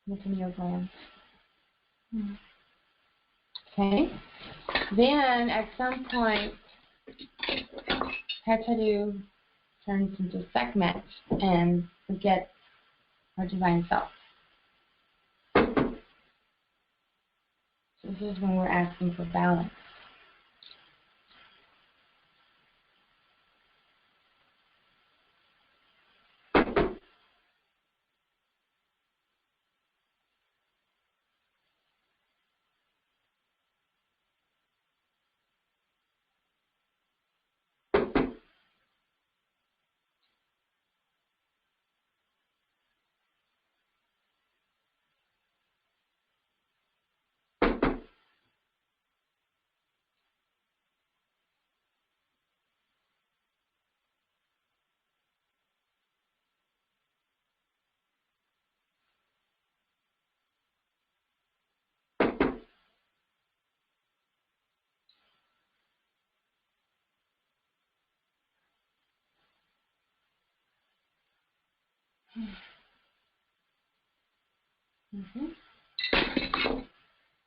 A: The pineal gland. Okay. Then at some point, HetHeru turns into Sekhmet and forgets our divine self. So this is when we're asking for balance.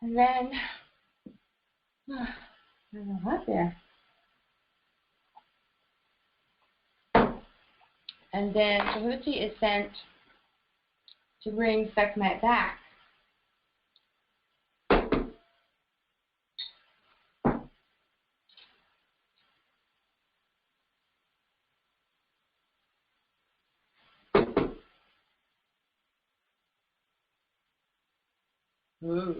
A: And then, there's a lot there. And then Djehuty is sent to bring Sekhmet back. Ooh.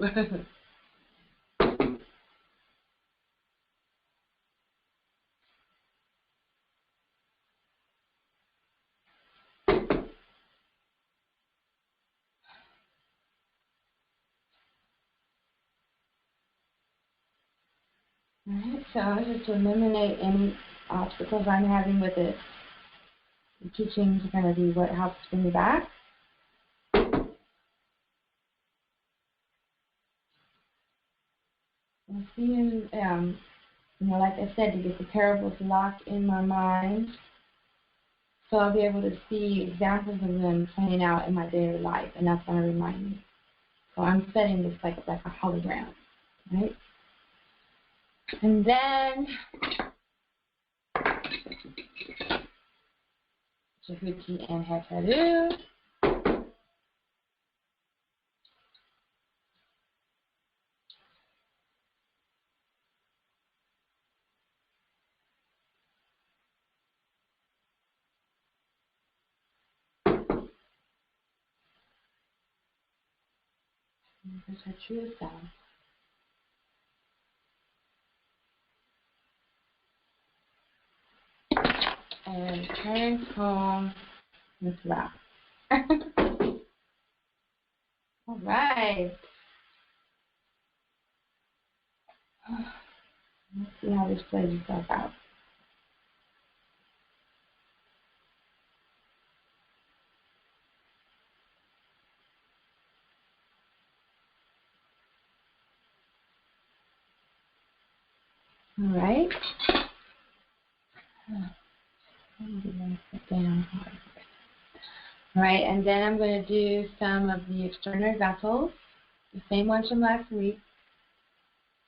A: Alright, so just to eliminate any obstacles I'm having with it, the teachings are going to be what helps bring me back. And seeing, like I said, to get the parables locked in my mind, so I'll be able to see examples of them playing out in my daily life, and that's going to remind me. So I'm setting this like a hologram, right? And then Djehuty and HetHeru. There's her true self. And returns home with love. All right. Let's see how this plays itself out. All right. All right, and then I'm going to do some of the extraordinary vessels, the same ones from last week,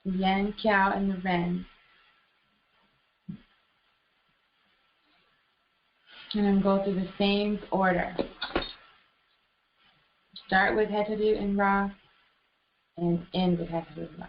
A: the yen, cow, and the ren. And I'm going to go through the same order. Start with HetHeru and Ra, and end with HetHeru and Ra.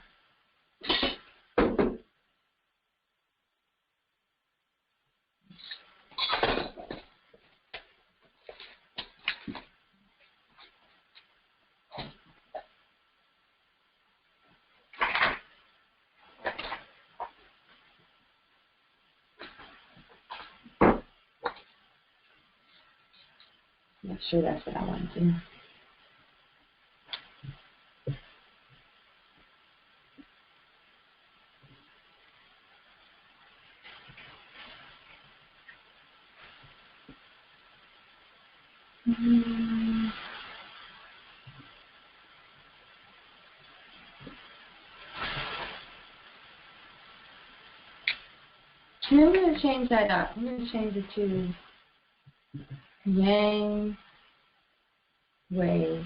A: Make sure that's what I want to do. And I'm going to change that up. I'm going to change it to yang, wei,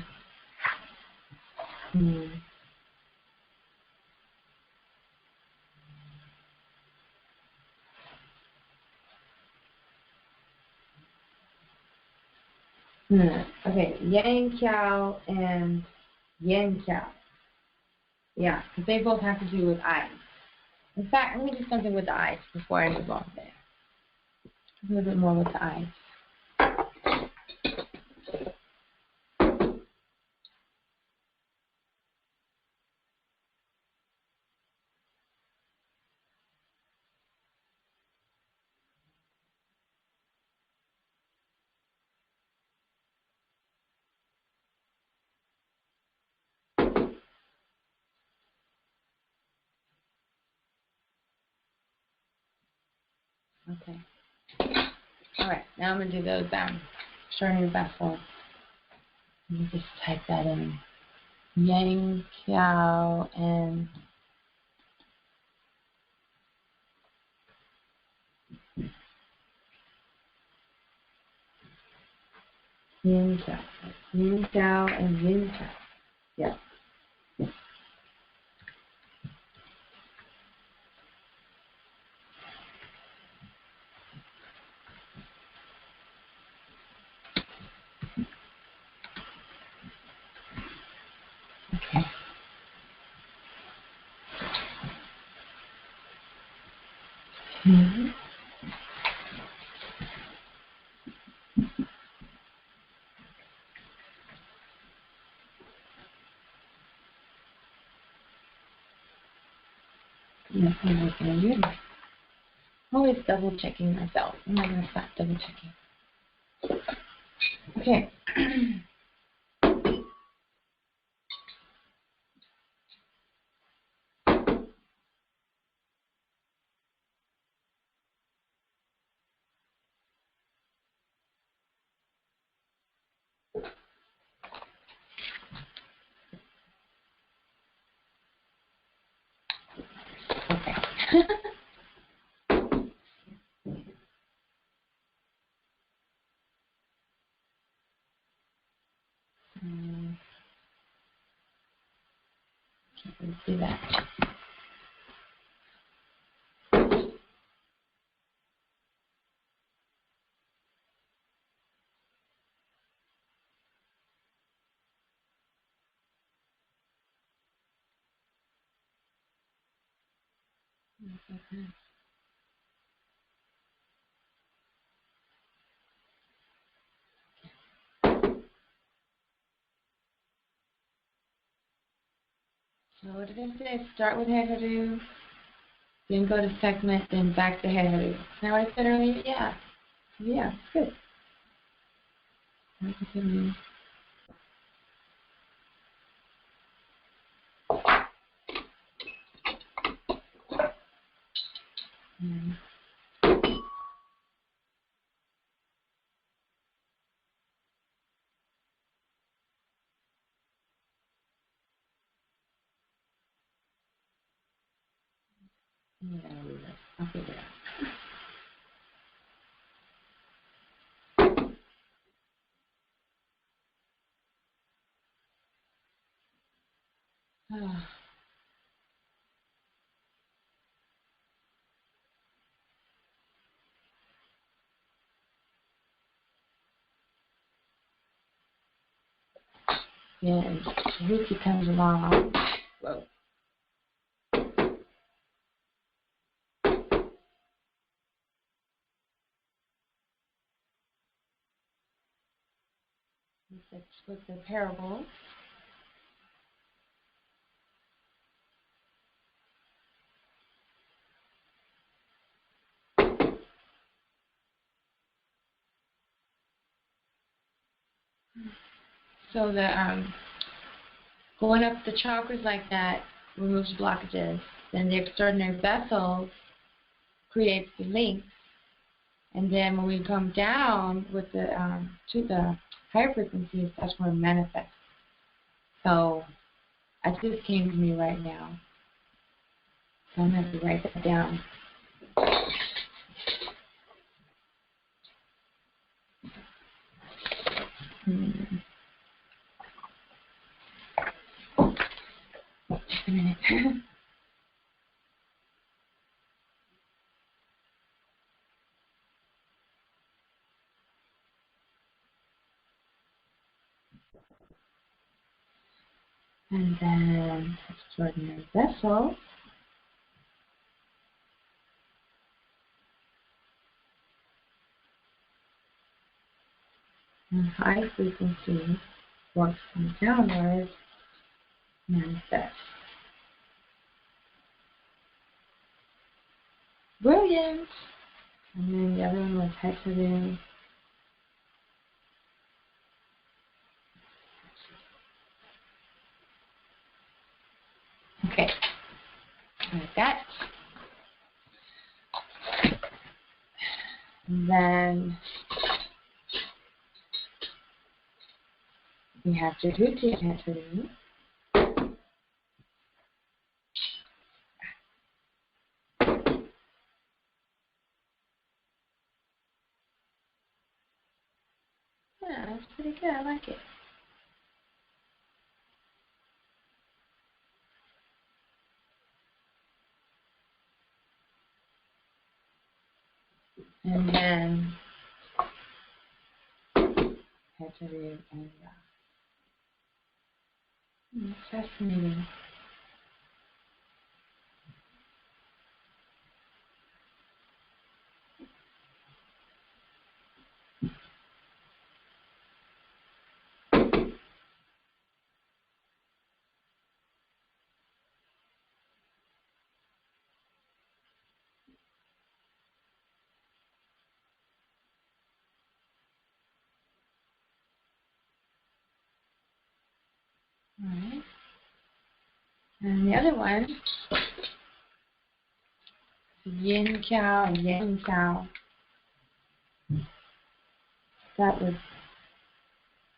A: Okay, yang cow and yen cow. Yeah, because they both have to do with eyes. In fact, let me do something with the eyes before I move on there. A little bit more with the eyes. Okay. All right, now I'm going to do those extraordinary vessels. Let me just type that in. Yang, cow, and yin cow. Yin cow and yin cow. Yeah. Okay. Yes, I'm looking good. Always double checking myself. I'm not gonna stop double checking. Okay. Okay. Let's do that. Okay. So what did I say? Start with HetHeru, then go to Sekhmet, then back to HetHeru. Is that what I said earlier? Yeah. Yeah, good. HetHeru. I'll figure it out. Yeah, and Djehuty comes along. Whoa. With the parables. So the going up the chakras like that removes blockages. Then the extraordinary vessels creates the links. And then when we come down with the to the higher frequencies, that's when it manifests. So that just came to me right now. So I'm going to have to write that down. Just a minute. And then extraordinary vessel. And high frequency works from downwards, manifest. Brilliant! And then the other one was HetHeru. Okay, like that. And then we have Djehuty and HetHeru. Yeah, that's pretty good. I like it. And then HetHeru and fascinating. Alright. And the other one, yin cow and yang cow. That was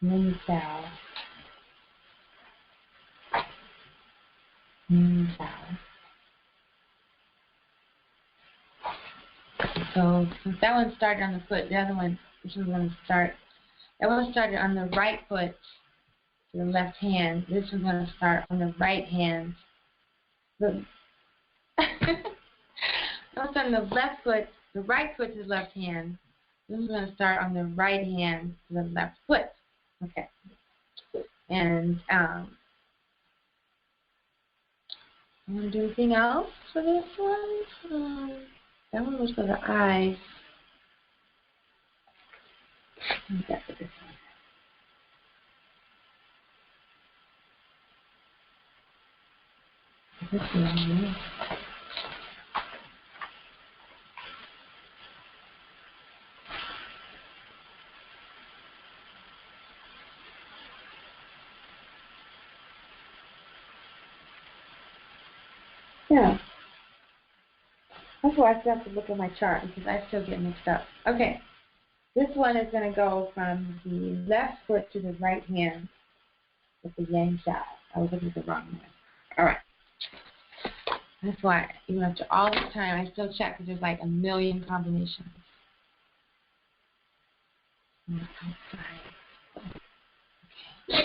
A: yin cow. Yin cow. So since that one started on the foot, the other one, this one's going to start. That one started on the right foot to the left hand. This one's going to start on the right hand. That one's on the left foot, the right foot to the left hand. This is going to start on the right hand to the left foot. Okay. And I want to do anything else for this one? That one was for the eyes. What is that for this one? This one. Yeah. That's why I still have to look at my chart because I still get mixed up. Okay. This one is going to go from the left foot to the right hand with the yang side. I was looking at the wrong one. All right. That's why, even after all this time, I still check because there's like a million combinations. Okay.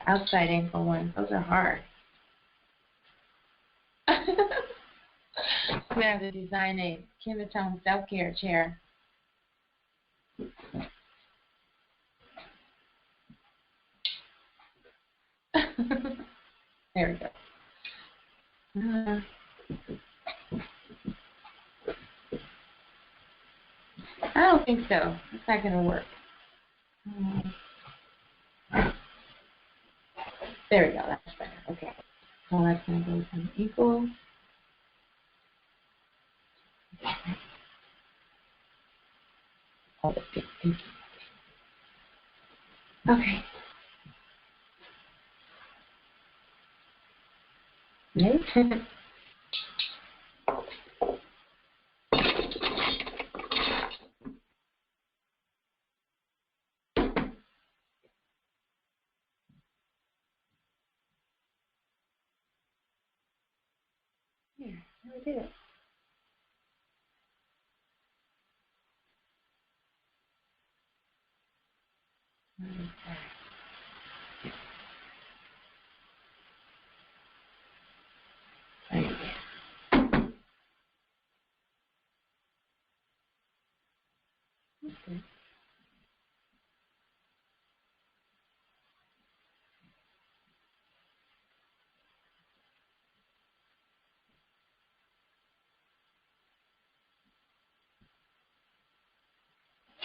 A: Outside ankle ones. Those are hard. I'm going to have to design a KemeTones self-care chair. There we go. I don't think so. It's not going to work. There we go. That's better. Okay. So that's going to go from equal. Okay. Ready? Here, we did it.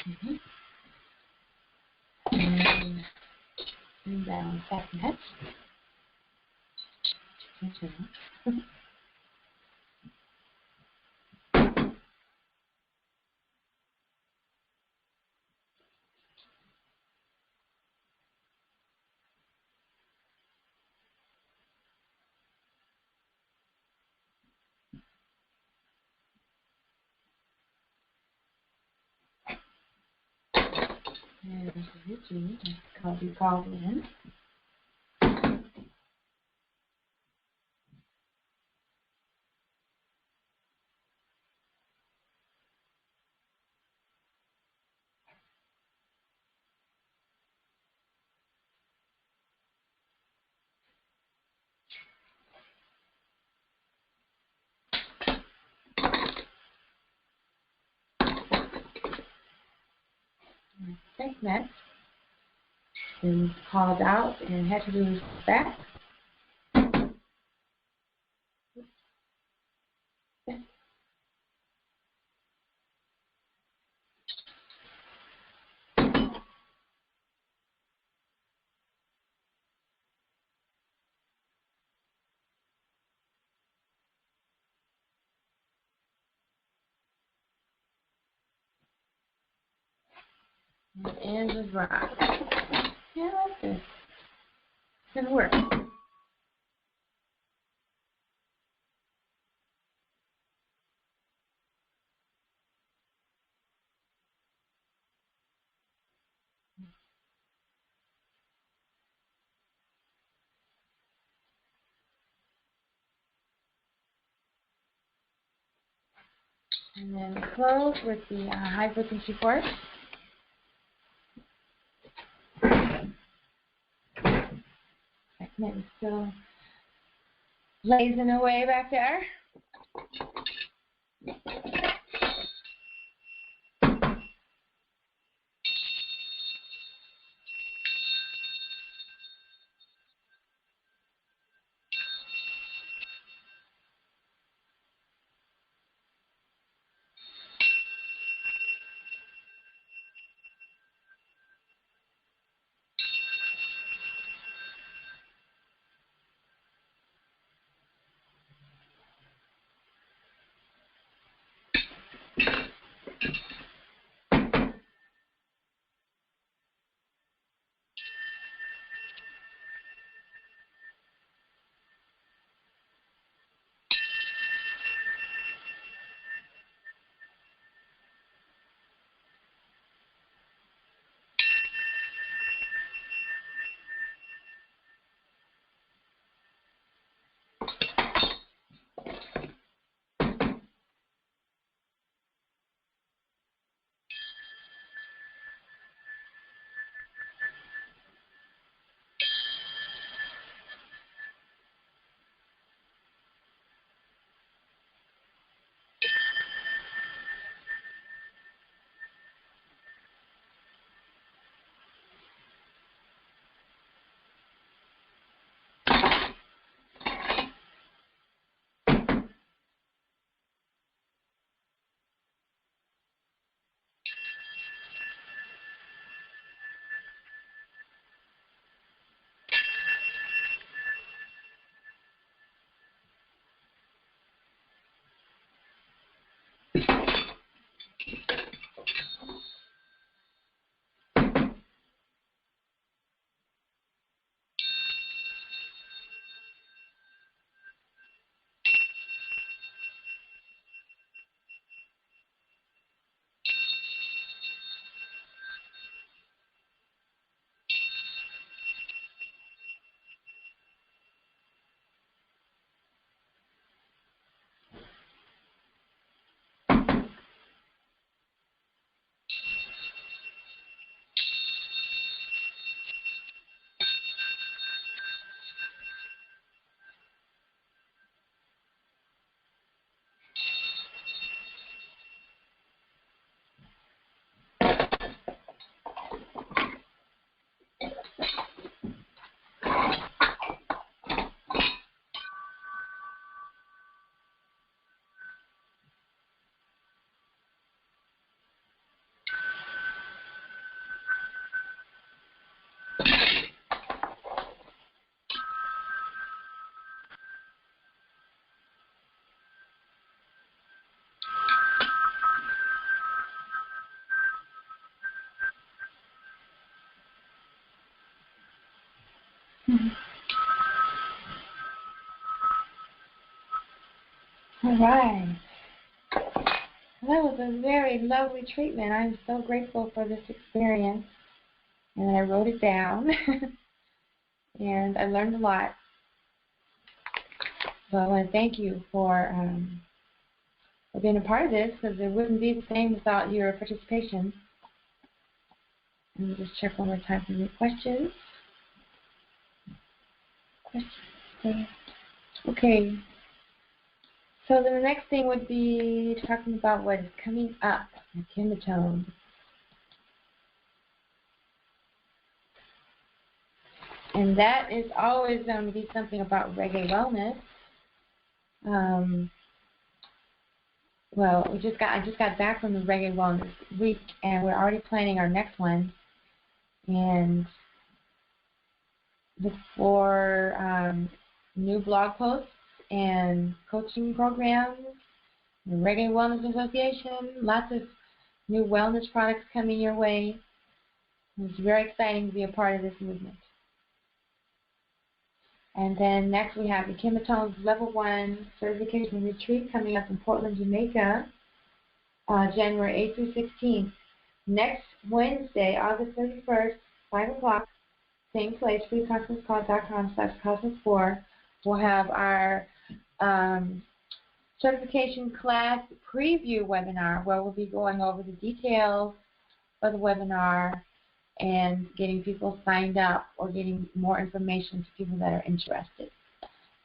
A: Okay. And down Sekhmet. And this is Djehuty. Copy called in. Sekhmet is called out and HetHeru is back. And is rock. Yeah, I like this. It's gonna work. And then close with the high frequency force. Sekhmet is still blazing away back there. All right. Well, that was a very lovely treatment. I'm so grateful for this experience. And I wrote it down. And I learned a lot. So I want to thank you for being a part of this, because it wouldn't be the same without your participation. Let me just check one more time for any questions. Okay. So then the next thing would be talking about what is coming up at KemeTones. And that is always going to be something about reggae wellness. Well, I just got back from the Reggae Wellness Week, and we're already planning our next one. And look for new blog posts and coaching programs, the Reggae Wellness Association, lots of new wellness products coming your way. It's very exciting to be a part of this movement. And then next we have the KemeTones Level 1 Certification Retreat coming up in Portland, Jamaica, January 8th through 16th. Next Wednesday, August 31st, 5 o'clock, same place, freecosmoscall.com/cosmos4. We'll have our certification class preview webinar where we'll be going over the details of the webinar and getting people signed up or getting more information to people that are interested.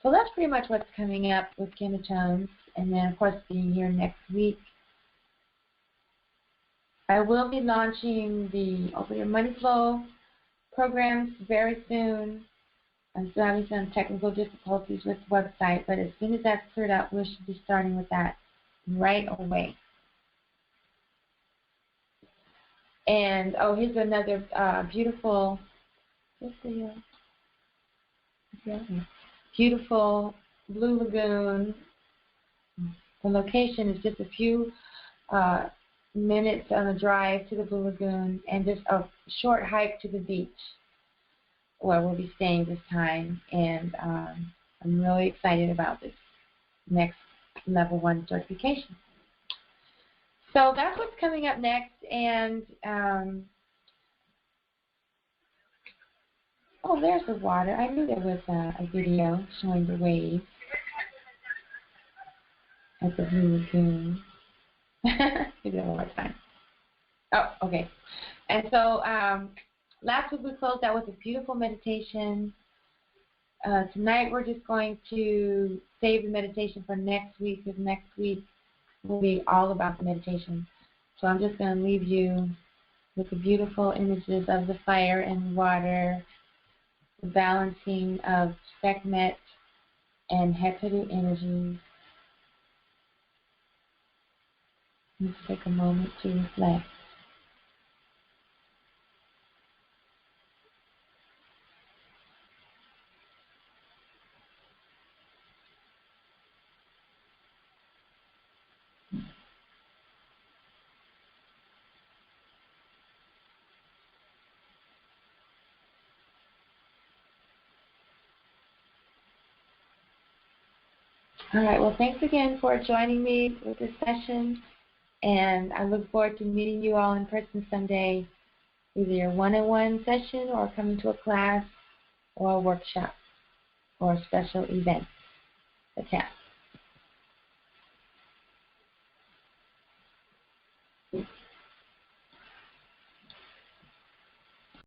A: So that's pretty much what's coming up with KemeTones. And then, of course, being here next week, I will be launching the Open Your Money Flow programs very soon. I'm still having some technical difficulties with the website, but as soon as that's cleared up, we should be starting with that right away. And, oh, here's another beautiful, beautiful Blue Lagoon. The location is just a few minutes on the drive to the Blue Lagoon and just a short hike to the beach where we'll be staying this time. And I'm really excited about this next Level 1 certification. So that's what's coming up next. And, oh, there's the water. I knew there was a video showing the waves at the Blue Lagoon. Do that one more time. Oh, okay. And so last week we closed out with a beautiful meditation. Tonight we're just going to save the meditation for next week, because next week will be all about the meditation. So I'm just going to leave you with the beautiful images of the fire and water, the balancing of Sekhmet and HetHeru energies. Let's take a moment to reflect. All right, well, thanks again for joining me with this session, and I look forward to meeting you all in person someday, either a one-on-one session or coming to a class or a workshop or a special event.